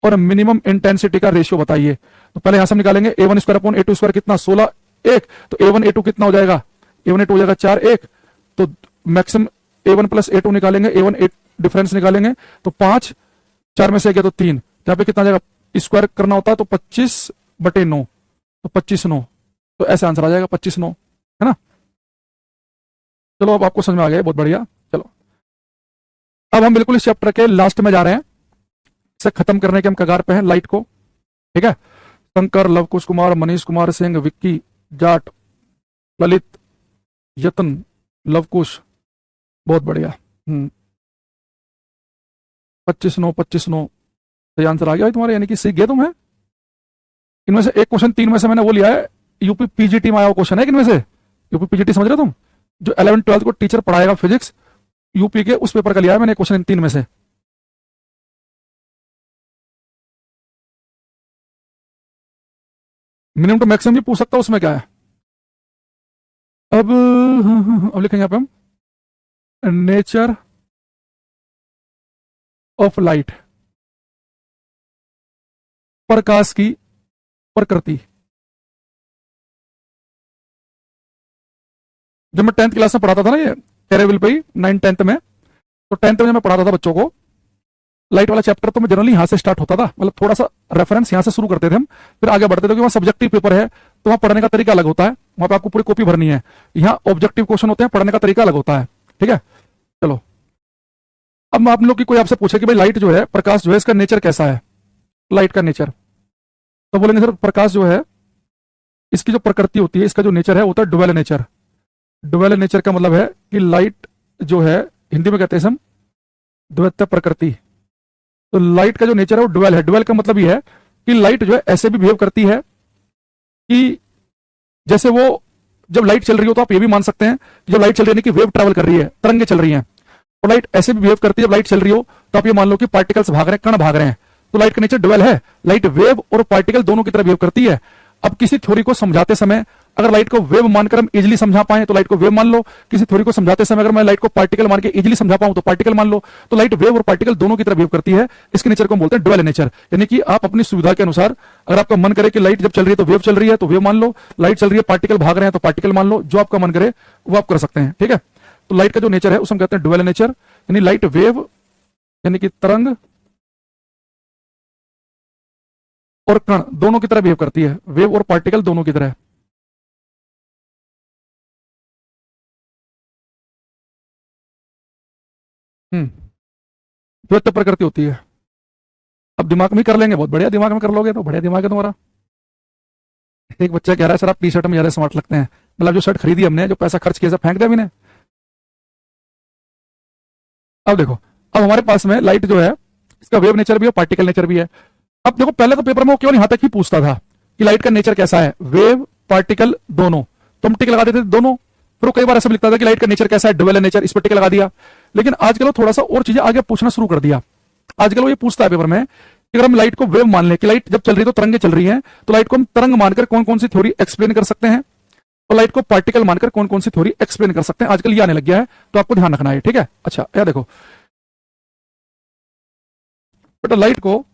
और मिनिमम इंटेंसिटी का रेशियो बताइए। तो पहले यहां से हम निकालेंगे a1 square upon a2 square कितना, 16 1, तो a1 a2 कितना हो जाएगा, a1 a2 हो जाएगा 4 1। तो मैक्सिमम a1 प्लस a2 निकालेंगे, a1 a डिफरेंस निकालेंगे, तो 5 4 में से गया तो 3, यहाँ पे कितना जाएगा, स्क्वायर करना होता है तो 25 बटे 9, तो 25 9, तो ऐसे आंसर आ जाएगा 25 9, है ना। चलो अब आपको समझ में आ गया, बहुत बढ़िया। अब हम बिल्कुल इस चैप्टर के लास्ट में जा रहे हैं, इसे खत्म करने के हम कगार पे हैं, लाइट को। ठीक है, शंकर, लवकुश कुमार, मनीष कुमार सिंह, विक्की जाट, ललित, यतन, लवकुश, बहुत बढ़िया। 25/9 सही आंसर आ गया तुम्हारे, यानी कि सीख गए तुम। है इनमें से एक क्वेश्चन 3 में से मैंने वो लिया है, यूपी पीजीटी में आया हुआ क्वेश्चन है। इनमें से यूपी पीजीटी समझ रहे हो तुम, जो 11th-12th को टीचर पढ़ाएगा फिजिक्स, यूपी के उस पेपर का लिया है मैंने क्वेश्चन इन 3 में से। मिनिमम टू मैक्सिमम भी पूछ सकता हूं, उसमें क्या है। अब लिखेंगे यहाँ पे हम, नेचर ऑफ लाइट, प्रकाश की प्रकृति। जब मैं 10th क्लास में पढ़ाता था ना, ये कैरेविल पे ही 9th-10th में, तो 10th में जब मैं पढ़ाता था बच्चों को लाइट वाला चैप्टर, तो मैं जनरली यहां से स्टार्ट होता था, मतलब थोड़ा सा रेफरेंस यहां से शुरू करते थे हम, फिर आगे बढ़ते थे, क्योंकि वहां सब्जेक्टिव पेपर है तो वहां पढ़ने का तरीका अलग होता है, वहां पे आपको पूरी कॉपी भरनी है। यहाँ ऑब्जेक्टिव क्वेश्चन होते हैं, पढ़ने का तरीका अलग होता है। ठीक है, चलो अब आप लोग की कोई आपसे पूछे कि भाई लाइट जो है, प्रकाश जो है, इसका नेचर कैसा है, लाइट का नेचर, तो बोलेंगे सर प्रकाश जो है, इसकी जो प्रकृति होती है, इसका जो नेचर है होता है ड्वेल नेचर। ड्वेल नेचर का मतलब है कि लाइट जो है, हिंदी में कहते हैं हम द्वैत प्रकृति। तो लाइट का जो नेचर है वो ड्वेल है। ड्वेल का मतलब ये है कि लाइट जो है ऐसे भी बिहेव करती है कि जैसे वो, जब लाइट चल रही हो तो आप ये भी मान सकते हैं कि जब लाइट चल रही है कि वेव ट्रैवल कर रही है, तरंगे चल रही हैं, और लाइट ऐसे भी बिहेव करती है, जब लाइट चल रही हो तो आप ये मान लो कि पार्टिकल्स भाग रहे हैं, कण भाग रहे हैं। तो लाइट का नेचर ड्वेल है, लाइट वेव और पार्टिकल दोनों की तरह बिहेव करती है। अब किसी थ्योरी को समझाते समय अगर लाइट को वेव मानकर हम इजीली समझा पाए तो लाइट को वेव मान लो, किसी थ्योरी को समझाते समय अगर मैं लाइट को पार्टिकल मान के इजीली समझा पाऊं तो पार्टिकल मान लो। तो लाइट वेव और पार्टिकल दोनों की तरह बिहेव करती है, इसके नेचर को हम बोलते हैं ड्वेल नेचर। यानी कि आप अपनी सुविधा के अनुसार, अगर आपका मन करे कि लाइट जब चल रही है तो वेव चल रही है तो वेव मान लो, लाइट चल रही है पार्टिकल भाग रहे हैं तो पार्टिकल मान लो, जो आपका मन करे वो आप कर सकते हैं। ठीक है, तो लाइट का जो नेचर है उसे हम कहते हैं ड्वेल नेचर, यानी लाइट वेव यानी कि तरंग और कण दोनों की तरह बिहेव करती है, वेव और पार्टिकल दोनों की तरह। द्वैत प्रकृति होती है। अब दिमाग में कर लेंगे, बहुत बढ़िया, दिमाग में कर लोगे तो बढ़िया दिमाग है तुम्हारा। एक बच्चा कह रहा है सर आप टी शर्ट में ज्यादा स्मार्ट लगते हैं, मतलब जो शर्ट खरीदी हमने, जो पैसा खर्च किया, सब फेंक दिया अभी ने। अब देखो, अब हमारे पास में लाइट जो है, इसका वेव नेचर भी है, पार्टिकल नेचर भी है। अब देखो, पहले तो पेपर में वो केवल यहां तक ही पूछता था कि लाइट का नेचर कैसा है, वेव पार्टिकल दोनों, तो हम टिक लगा देते थे दोनों। फिर वो कई बार ऐसा लिखता था कि लाइट का नेचर कैसा है, ड्वेल नेचर, इस पर टिक लगा दिया। लेकिन आजकल वो थोड़ा सा और चीजें आगे पूछना शुरू कर दिया। आजकल वो ये पूछता है पेपर में कि अगर हम लाइट को वेव मान लें कि लाइट जब चल रही है तो तरंगे चल रही हैं, तो लाइट को हम तरंग मानकर कौन कौन सी थ्योरी एक्सप्लेन कर सकते हैं, और लाइट को पार्टिकल मानकर कौन कौन सी थ्योरी एक्सप्लेन कर सकते हैं। आजकल ये आने लग गया है, तो आपको ध्यान रखना है। ठीक है, अच्छा यह देखो बेटा, लाइट को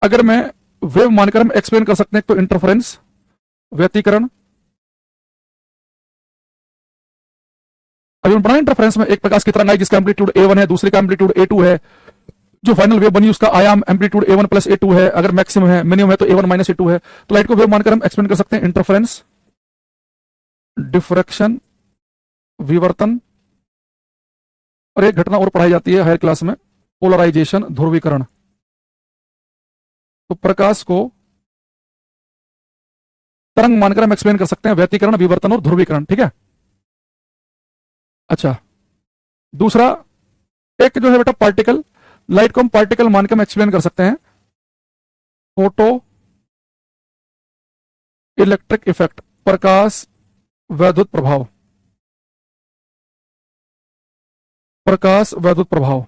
अगर मैं वेव मानकर हम एक्सप्लेन कर सकते हैं, तो इंटरफेरेंस, व्यतिकरण, अभी पढ़ा इंटरफेरेंस में एक प्रकाश की तरंग आई जिसका एम्पलीट्यूड A1 है, दूसरे का एम्पलीट्यूड A2 है, जो फाइनल वेव बनी उसका आयाम एम्पलीट्यूड A1 प्लस A2 है, अगर मैक्सिमम है, मिनिमम है तो A1 माइनस A2 है। तो लाइट को वेव मानकर हम एक्सप्लेन कर सकते हैं इंटरफेरेंस, डिफ्रैक्शन, विवर्तन, और एक घटना और पढ़ाई जाती है हायर क्लास में, पोलराइजेशन, ध्रुवीकरण। तो प्रकाश को तरंग मानकर हम एक्सप्लेन कर सकते हैं व्यतिकरण, विवर्तन और ध्रुवीकरण। ठीक है, अच्छा दूसरा एक जो है बेटा पार्टिकल, लाइट को हम पार्टिकल मानकर हम एक्सप्लेन कर सकते हैं फोटो इलेक्ट्रिक इफेक्ट, प्रकाश वैद्युत प्रभाव, प्रकाश वैद्युत प्रभाव,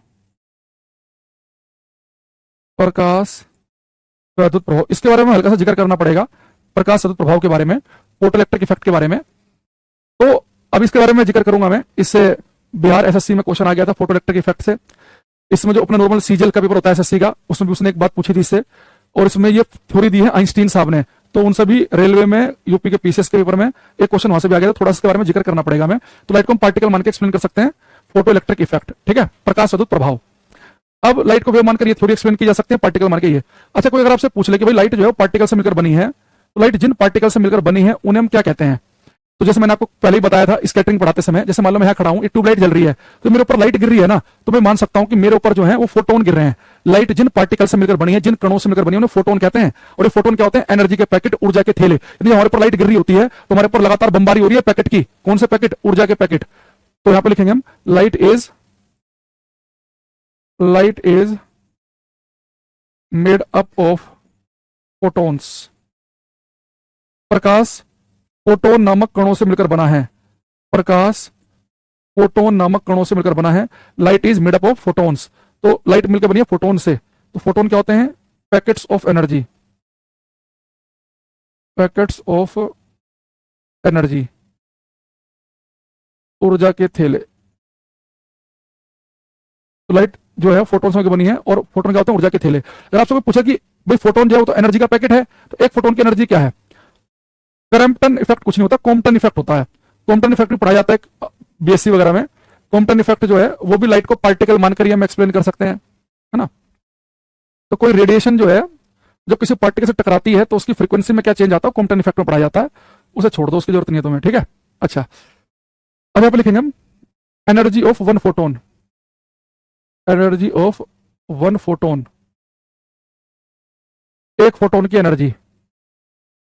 प्रकाश वैद्युत प्रभाव, इसके बारे में हल्का सा जिक्र करना पड़ेगा, प्रकाश वैद्युत प्रभाव के बारे में, फोटो इलेक्ट्रिक इफेक्ट के बारे में। तो अब इसके बारे में जिक्र करूंगा मैं, इससे बिहार एसएससी में क्वेश्चन आ गया था फोटो इलेक्ट्रिक इफेक्ट से। इसमें जो अपना नॉर्मल सीजीएल का पेपर होता है एसएससी का, उसमें भी उसने एक बात पूछी थी इससे, और इसमें ये थ्योरी दी है आइंस्टीन साहब ने। तो उन सभी रेलवे में, यूपी के पीसीएस के पेपर में एक क्वेश्चन वहां से भी आ गया था, थोड़ा इसके बारे में जिक्र करना पड़ेगा मैं। तो लाइट को हम पार्टिकल मान के एक्सप्लेन कर सकते हैं फोटो इलेक्ट्रिक इफेक्ट, ठीक है, प्रकाश वैद्युत प्रभाव। अब लाइट को वेव मानकर ये थ्योरी एक्सप्लेन की जा सकती है, पार्टिकल मान के ये। अच्छा, कोई अगर आपसे पूछ ले कि भाई लाइट जो है पार्टिकल से मिलकर बनी है, तो लाइट जिन पार्टिकल से मिलकर बनी है उन्हें हम क्या कहते हैं, तो जैसे मैंने आपको पहले ही बताया था स्कैटरिंग पढ़ाते समय, जैसे मान लो मैं यहाँ खड़ा हूँ, एक ट्यूबलाइट जल रही है, तो मेरे ऊपर लाइट गिर रही है ना, तो मैं मान सकता हूँ कि मेरे ऊपर जो है वो फोटोन गिर रहे हैं। लाइट जिन पार्टिकल से मिलकर बनी है, जिन कणों से मिलकर बनी है, उन्हें फोटोन कहते हैं। और ये फोटोन क्या होते हैं? एनर्जी के पैकेट, ऊर्जा के थैले। यदि हमारे ऊपर लाइट गिर रही होती है तो हमारे ऊपर लगातार बमबारी हो रही है पैकेट की। कौन से पैकेट? ऊर्जा के पैकेट। तो यहां पे लिखेंगे हम light is made up of photons. Prakash photon नामक कणों से मिलकर बना है। प्रकाश फोटोन नामक कणों से मिलकर बना है। Light is made up of photons. तो लाइट मिलकर बनी है फोटोन से। तो फोटोन क्या होते हैं? Packets of energy. Packets of energy, ऊर्जा के थैले। तो लाइट जो है फोटोन से बनी है, और फोटोन क्या होते हैं? ऊर्जा के थैले। अगर आपसे पूछा कि भाई फोटोन जो है वो तो एनर्जी का पैकेट है, तो एक फोटोन की एनर्जी क्या है? क्रैम्पटन इफेक्ट कुछ नहीं होता, कॉम्पटन इफेक्ट होता है। कॉम्पटन इफेक्ट भी पढ़ाया जाता है बीएससी वगैरह में। कॉम्पटन इफेक्ट जो है वो भी लाइट को पार्टिकल मानकर हम एक्सप्लेन कर सकते हैं, है ना। तो कोई रेडिएशन जो है जब किसी पार्टिकल से टकराती है तो उसकी फ्रीक्वेंसी में क्या चेंज आता है? कॉम्पटन इफेक्ट में पढ़ाया जाता है। उसे छोड़ दो, उसकी जरूरत नहीं है तुम्हें, ठीक है। अच्छा, अब यहाँ पे लिखेंगे हम energy of one photon. Energy of one photon, एक फोटोन की एनर्जी,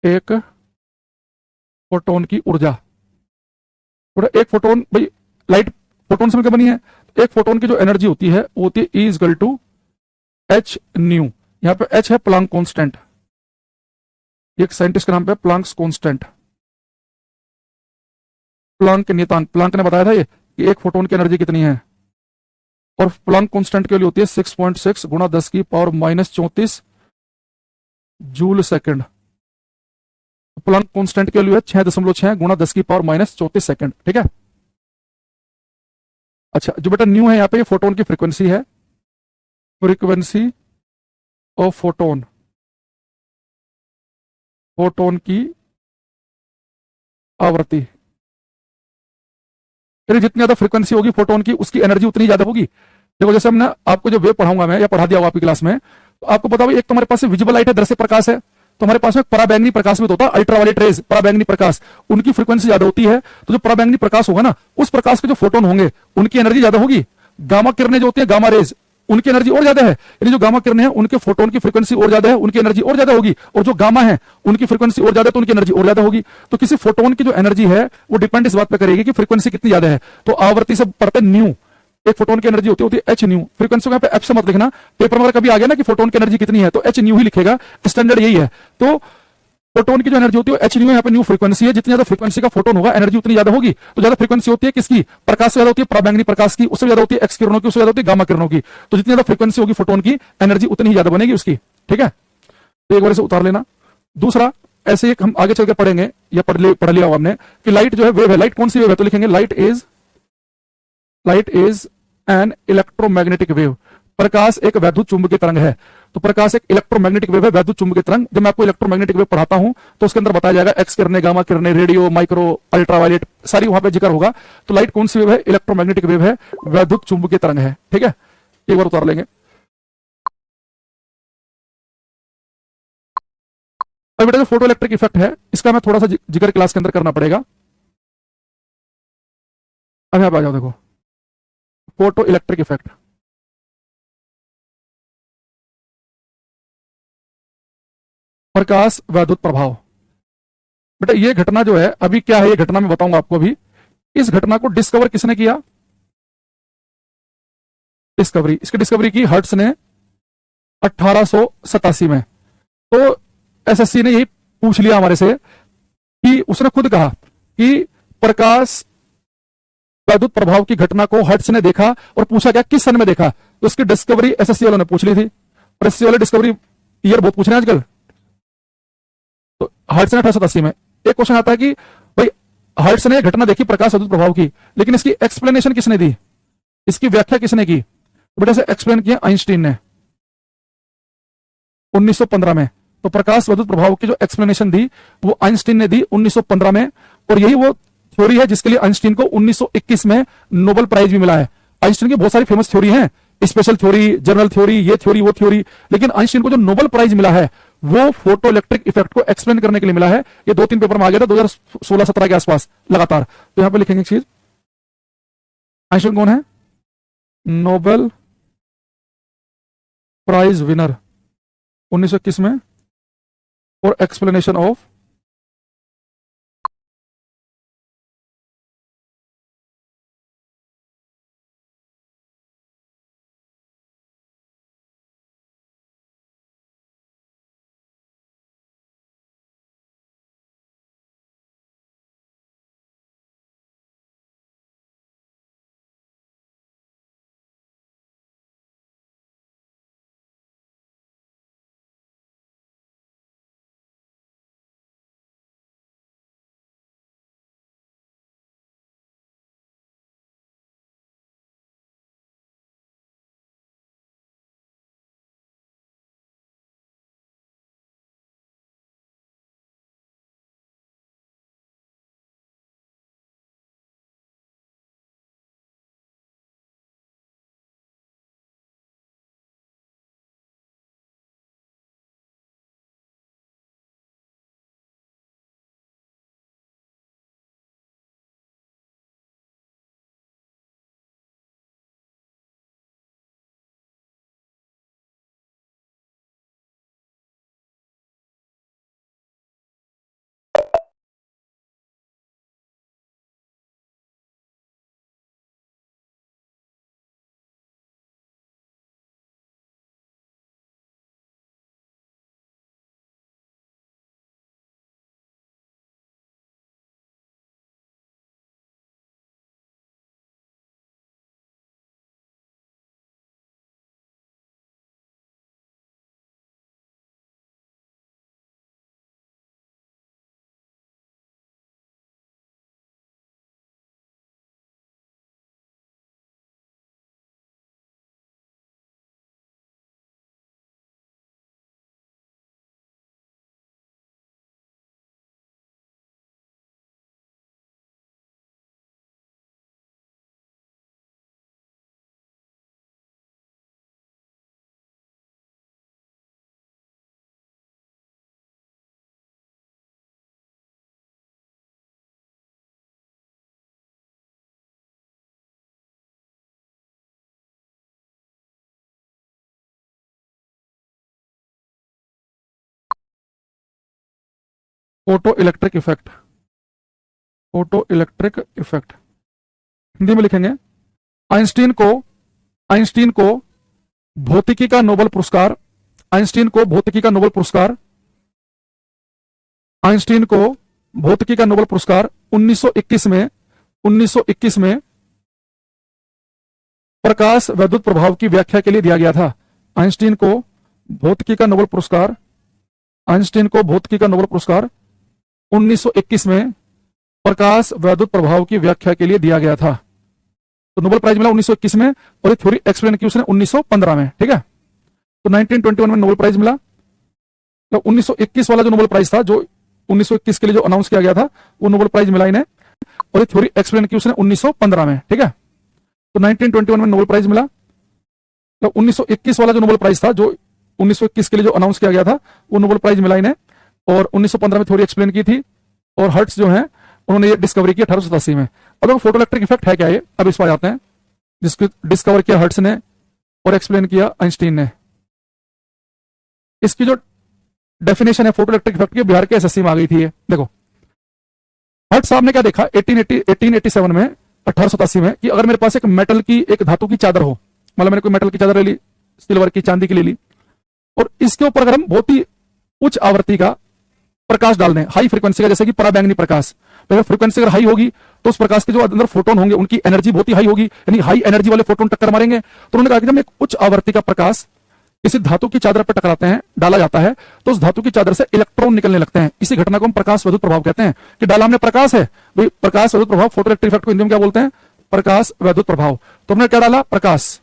एक फोटोन की ऊर्जा। एक फोटोन, भाई लाइट फोटोन से मिलकर बनी है, एक फोटोन की जो एनर्जी होती है वो होती है E equal to h nu. यहां पे एच है प्लांक कांस्टेंट, एक साइंटिस्ट का नाम पे प्लांक्स कांस्टेंट। प्लांक के नियतांक, प्लांक ने बताया था ये कि एक फोटोन की एनर्जी कितनी है, और प्लांक कांस्टेंट के लिए होती है 6.6 गुणा 10 की power minus 34 joule second. Planck constant के लिए है 6.6 गुणा 10 की पावर माइनस 34 सेकंड, ठीक है। अच्छा, जो बेटा न्यू है यहाँ पे, ये फोटोन की फ्रीक्वेंसी है। फ्रीक्वेंसी ऑफ फोटोन, फोटोन की आवृत्ति। जितनी ज्यादा फ्रीक्वेंसी होगी फोटोन की, उसकी एनर्जी उतनी ज्यादा होगी। देखो जैसे हमने आपको जो वेव पढ़ाऊंगा मैं, या पढ़ा दिया होगा आपकी क्लास में, तो आपको पता होगा एक तो हमारे पास विजिबल लाइट है, दृश्य प्रकाश है, तो हमारे पास में पराबैंगनी प्रकाश भी तो होता है, अल्ट्रावायलेट रेज, पराबैंगनी प्रकाश, उनकी फ्रीक्वेंसी ज्यादा होती है। तो जो पराबैंगनी प्रकाश होगा ना, उस प्रकाश के जो फोटोन होंगे उनकी एनर्जी ज्यादा होगी। गामा किरणें जो होती है, गामा रेज, उनकी एनर्जी और ज्यादा है। यानी जो गामा किरणें हैं उनके फोटोन की फ्रीक्वेंसी और ज्यादा है, उनकी एनर्जी और ज्यादा होगी। और जो गामा है उनकी फ्रीक्वेंसी और ज्यादा है, तो उनकी एनर्जी और ज्यादा होगी। तो किसी फोटोन की जो एनर्जी है वो डिपेंड इस बात पे करेगी कि फ्रीक्वेंसी कितनी ज्यादा है। तो आवृत्ति से पढ़ते न्यू, एक फोटोन की एनर्जी होती है एच न्यू। फ्रीक्वेंसी को यहाँ पे एफ से मत लिखना, पेपर में कभी आ गया ना कि फोटोन की एनर्जी कितनी है, तो एच न्यू ही लिखेगा, स्टैंडर्ड यही है। तो फोटोन की जो एनर्जी होती है एच न्यू, यहाँ पे न्यू फ्रीक्वेंसी है। जितनी ज्यादा फ्रीक्वेंसी का फोटोन होगा एनर्जी उतनी ज्यादा होगी। तो ज्यादा फ्रीक्वेंसी होती है किसकी? प्रकाश से ज्यादा होती है पराबैंगनी प्रकाश की, उससे ज्यादा होती है एक्स किरणों की, उससे ज्यादा होती है गामा किरणों की। तो जितनी ज्यादा फ्रीक्वेंसी होगी फोटोन की, एनर्जी उतनी ही ज्यादा बनेगी उसकी, ठीक है। तो एक बार इसे उतार लेना। दूसरा, ऐसे एक हम आगे चलकर पढ़ेंगे, या पढ़ लिया हुआ हमने कि लाइट जो है वेव है। लाइट कौन सी वेव है? तो लिखेंगे light is an electromagnetic wave. प्रकाश एक वैद्युत चुंबकीय तरंग है। तो प्रकाश एक इलेक्ट्रोमैग्नेटिक वेव है, वैद्युत चुंबकीय तरंग। जब मैं आपको इलेक्ट्रोमैग्नेटिक वेव पढ़ाता हूं तो उसके अंदर बताया जाएगा एक्स किरणें, गामा किरणें, रेडियो, माइक्रो, अल्ट्रावायलेट, सारी वहां पे जिक्र होगा। तो लाइट कौन सी वेव है? इलेक्ट्रोमैग्नेटिक वेव है, वैद्युत चुंबकीय तरंग है, ठीक है। एक बार उतार लेंगे। अब बेटा जो फोटो इलेक्ट्रिक इफेक्ट है, इसका मैं थोड़ा सा जिक्र क्लास के अंदर करना पड़ेगा। अब आप आ जाओ, देखो फोटो इलेक्ट्रिक इफेक्ट। प्रकाश वैद्युत प्रभाव। बेटा ये घटना जो है, अभी क्या है ये घटना मैं बताऊंगा आपको अभी। इस घटना को डिस्कवर किसने किया? इसकी डिस्कवरी की हर्ट्ज ने 1887 में। तो एसएससी ने यही पूछ लिया हमारे से कि उसने खुद कहा कि प्रकाश वैद्युत प्रभाव की घटना को हर्ट्ज ने देखा, और पूछा क्या किस सन में देखा। तो उसकी डिस्कवरी एसएससी वालों ने पूछ ली थी, और एसएससी वाले डिस्कवरी ईयर बहुत पूछ रहे हैं आजकल। तो हर्ट्ज ने 1887 में। एक क्वेश्चन आता है कि भाई हर्ट्ज ने घटना देखी प्रकाश वैद्युत प्रभाव की, लेकिन इसकी एक्सप्लेनेशन किसने दी, इसकी व्याख्या किसने की? तो बेटा से एक्सप्लेन किया आइंस्टीन ने 1915 में। तो प्रकाश वैद्युत प्रभाव की जो एक्सप्लेनेशन दी वो आइंस्टीन ने दी 1915 में। और यही वो थ्योरी है जिसके लिए आइंस्टीन को 1921 में नोबेल प्राइज भी मिला है। आइंस्टीन की बहुत सारी फेमस थ्योरी हैं, स्पेशल थ्योरी, जनरल थ्योरी, ये थ्योरी वो थ्योरी, लेकिन आइंस्टीन को जो नोबेल प्राइज मिला है वो फोटो इलेक्ट्रिक इफेक्ट को एक्सप्लेन करने के लिए मिला है। ये 2-3 पेपर में आ गया था 2016-17 के आसपास लगातार। तो यहां पे लिखेंगे चीज, आइंस्टाइन कौन है? नोबेल प्राइज विनर 1921 में for explanation of photo electric effect, photo electric effect Hindi में लिखेंगे। आइंस्टीन को भौतिकी का नोबेल पुरस्कार, आइंस्टीन को भौतिकी का नोबेल पुरस्कार, आइंस्टीन को भौतिकी का नोबेल पुरस्कार 1921 में प्रकाश वैद्युत प्रभाव की व्याख्या के लिए दिया गया था। आइंस्टीन को भौतिकी का नोबेल पुरस्कार, आइंस्टीन को भौतिकी का नोबेल पुरस्कार 1921 में प्रकाश वैद्युत प्रभाव की व्याख्या के लिए दिया गया था। तो नोबेल प्राइज मिला 1921 में और ये थ्योरी एक्सप्लेन की उसने 1915 में, ठीक है। तो 1921 में नोबेल प्राइज मिला। तो 1921 वाला जो नोबेल प्राइज था, जो 1921 के लिए जो अनाउंस किया गया था, वो नोबेल प्राइज मिला इन्हें और ये थ्योरी एक्सप्लेन की उसने 1915 में, ठीक है। तो 1921 में नोबेल प्राइज मिला। तो 1921 वाला जो नोबेल प्राइज था, जो 1921 के लिए जो अनाउंस किया गया था, वो नोबेल प्राइज मिला इन्हें और 1915 में थ्योरी एक्सप्लेन की थी। और हर्ट्ज जो है उन्होंने ये डिस्कवरी की 1887 में। अब फोटो इलेक्ट्रिक इफेक्ट है क्या ये, अब इस पर आते हैं। जिसको डिस्कवर किया हर्ट्ज ने और एक्सप्लेन किया आइंस्टीन ने। इसकी जो डेफिनेशन है फोटो इलेक्ट्रिक इफेक्ट की, बिहार के एसएससी में आ गई थी ये। देखो हर्ट्ज साहब ने क्या देखा 1887 में, 1887 में, कि अगर मेरे पास एक मेटल की, एक धातु की चादर हो, मतलब मैंने कोई मेटल की चादर ले ली, सिल्वर की, चांदी की ले ली, और इसके ऊपर अगर हम बहुत ही उच्च आवृत्ति का प्रकाश डाल दें, हाई फ्रीक्वेंसी का, जैसे कि पराबैंगनी प्रकाश, तो अगर फ्रीक्वेंसी अगर हाई होगी तो उस प्रकाश के जो अंदर फोटोन होंगे उनकी एनर्जी बहुत ही हाई होगी, यानी हाई एनर्जी वाले फोटोन टक्कर मारेंगे। तो उन्होंने कहा कि जब एक उच्च आवृत्ति का प्रकाश किसी धातु की चादर पर टकराते हैं, डाला जाता है, तो उस धातु की चादर से इलेक्ट्रॉन निकलने लगते हैं। इसी घटना को हम प्रकाश वैद्युत प्रभाव कहते हैं। कि डाला हमने प्रकाश है, भाई प्रकाश वैद्युत प्रभाव, फोटो इलेक्ट्रिक इफेक्ट को हिंदी में क्या बोलते हैं? प्रकाश वैद्युत प्रभाव। तो हमने क्या डाला? प्रकाश,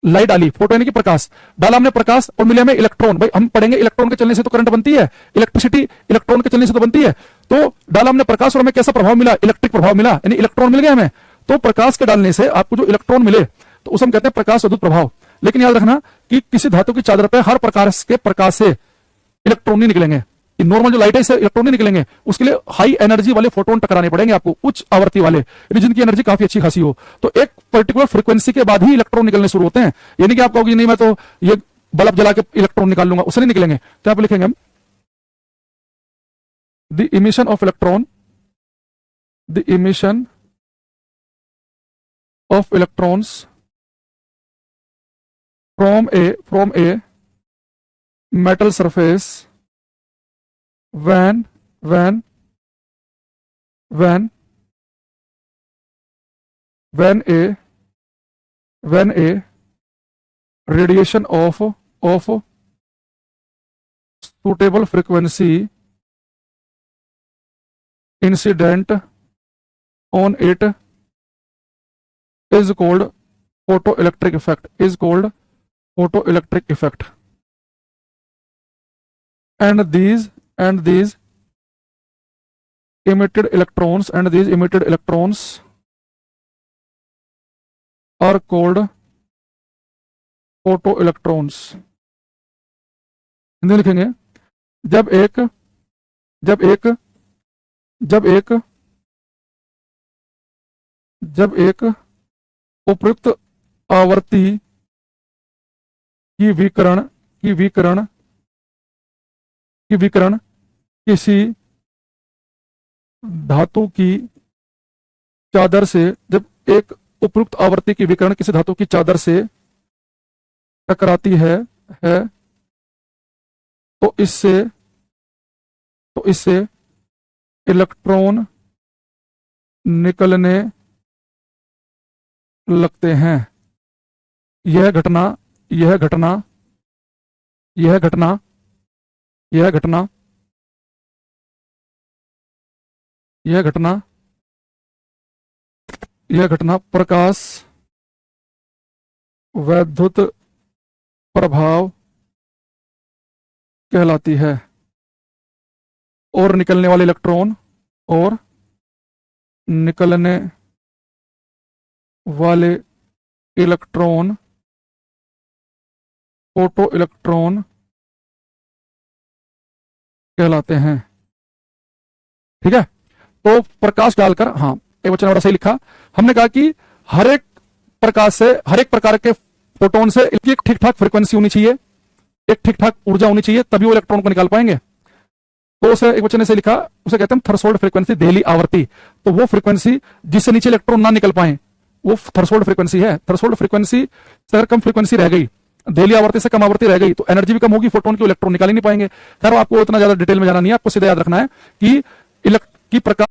लाइट डाली, फोटो यानी कि प्रकाश डाला हमने, प्रकाश, और मिले हमें इलेक्ट्रॉन। भाई हम पढ़ेंगे इलेक्ट्रॉन के चलने से तो करंट बनती है, इलेक्ट्रिसिटी इलेक्ट्रॉन के चलने से तो बनती है। तो डाला हमने प्रकाश और हमें कैसा प्रभाव मिला? इलेक्ट्रिक प्रभाव मिला, यानी इलेक्ट्रॉन मिल गए हमें। तो प्रकाश के डालने से आपको जो इलेक्ट्रॉन मिले तो उसे हम कहते हैं प्रकाश वैद्युत प्रभाव। लेकिन याद रखना कि किसी धातु की चादर पर हर प्रकार के प्रकाश से इलेक्ट्रॉन नहीं निकलेंगे। नॉर्मल जो लाइट है इससे इलेक्ट्रॉन नहीं निकलेंगे, उसके लिए हाई एनर्जी वाले फोटोन टकराने पड़ेंगे आपको, उच्च आवृत्ति वाले, यानी जिनकी एनर्जी काफी अच्छी खासी हो। तो एक पर्टिकुलर फ्रीक्वेंसी के बाद ही इलेक्ट्रॉन निकलने शुरू होते हैं। यानी कि आप कहोगे नहीं मैं तो ये बल्ब जला के इलेक्ट्रॉन निकाल लूंगा, उससे नहीं निकलेंगे। क्या आप लिखेंगे हम, the emission of electron, the emission of electrons from A metal surface when a radiation of suitable frequency incident on it is called photoelectric effect, is called photoelectric effect. And these emitted electrons are called photoelectrons. Hindi में लिखेंगे, जब एक उपयुक्त आवर्ती की विकिरण किसी धातु की चादर से, जब एक उपयुक्त आवर्ती की विकिरण किसी धातु की चादर से टकराती है तो इससे इलेक्ट्रॉन निकलने लगते हैं। यह घटना प्रकाश वैद्युत प्रभाव कहलाती है। और निकलने वाले इलेक्ट्रॉन फोटो इलेक्ट्रॉन कहलाते हैं। ठीक है, तो प्रकाश डालकर, हाँ एक बच्चे ने बड़ा सही लिखा, हमने कहा कि हर एक प्रकार के फोटोन से एक ठीक ठाक फ्रीक्वेंसी होनी चाहिए, एक ठीक ठाक ऊर्जा होनी चाहिए, तभी वो इलेक्ट्रॉन को निकाल पाएंगे। तो उसे एक बच्चे ने से लिखा, उसे कहते हैं थ्रेशोल्ड फ्रीक्वेंसी, देहली आवृत्ति। तो वो फ्रीक्वेंसी जिससे नीचे इलेक्ट्रॉन ना निकल पाए वो थ्रेशोल्ड फ्रीक्वेंसी है। थ्रेशोल्ड फ्रीक्वेंसी से अगर कम फ्रीक्वेंसी रह गई, देहली आवृत्ति से कम आवृत्ति रह गई, तो एनर्जी भी कम होगी, फोटोन की इलेक्ट्रॉन निकाल ही नहीं पाएंगे। खैर आपको इतना ज्यादा डिटेल में जाना नहीं है, आपको सीधा याद रखना है कि प्रकाश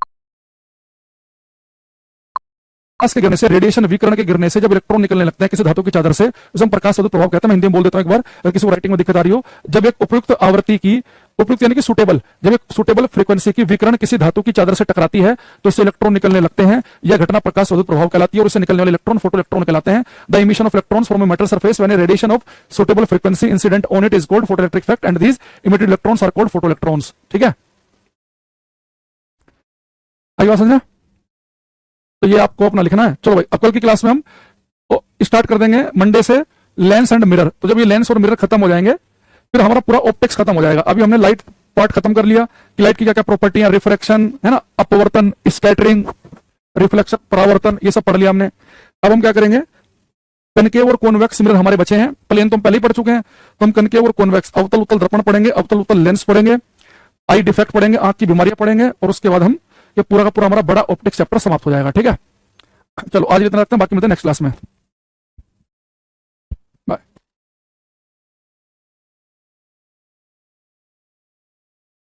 के गिरने से, रेडिएशन विकिरण के गिरने से जब इलेक्ट्रॉन निकलने लगते हैं किसी धातु की चादर से, उसे हम प्रकाश स्वरूप प्रभाव कहते हैं। मैं हिंदी में बोल देता हूं एक बार, अगर किसी को राइटिंग में दिक्कत आ रही हो। जब एक उपयुक्त आवृत्ति की, उपयुक्त यानी कि सुटेबल, जब एक सुटेबल फ्रीक्वेंसी की विकिरण किसी धातु की चादर से टकराती है तो इससे इलेक्ट्रॉन निकलने लगते हैं। यह घटना प्रकाश स्वरूप प्रभाव कहलाती है और इससे निकलने वाले इलेक्ट्रॉन फोटो इलेक्ट्रॉन कहलाते हैं। The emission of electrons from a metal surface when a radiation of suitable frequency incident on it is called photoelectric effect and these emitted electrons are called photoelectrons. ठीक है, आई बात समझना? तो ये आपको अपना लिखना है। चलो भाई, अब कल की क्लास में हम स्टार्ट कर देंगे मंडे से लेंस एंड मिरर। तो जब ये लेंस और मिरर खत्म हो जाएंगे फिर हमारा पूरा ऑप्टिक्स खत्म हो जाएगा। अभी हमने लाइट पार्ट खत्म कर लिया कि लाइट की क्या क्या प्रॉपर्टियां, रिफ्रैक्शन है ना, अपवर्तन, स्कैटरिंग, रिफ्लेक्शन, परावर्तन, ये सब पढ़ लिया हमने। अब हम क्या करेंगे, कनकेव और कॉन्वेक्स मिरर हमारे बचे हैं। प्लेन तो हम पहले ही पढ़ चुके हैं, तो हम कनकेव और कॉन्वेक्स, अवतल उत्तल दर्पण पढ़ेंगे, अवतल उत्तल लेंस पढ़ेंगे, आई डिफेक्ट पढ़ेंगे, आंख की बीमारियां पढ़ेंगे, और उसके बाद हम ये पूरा का पूरा हमारा बड़ा ऑप्टिक्स चैप्टर समाप्त हो जाएगा। ठीक है, चलो आज इतना रखते हैं, बाकी मिलते हैं नेक्स्ट क्लास में।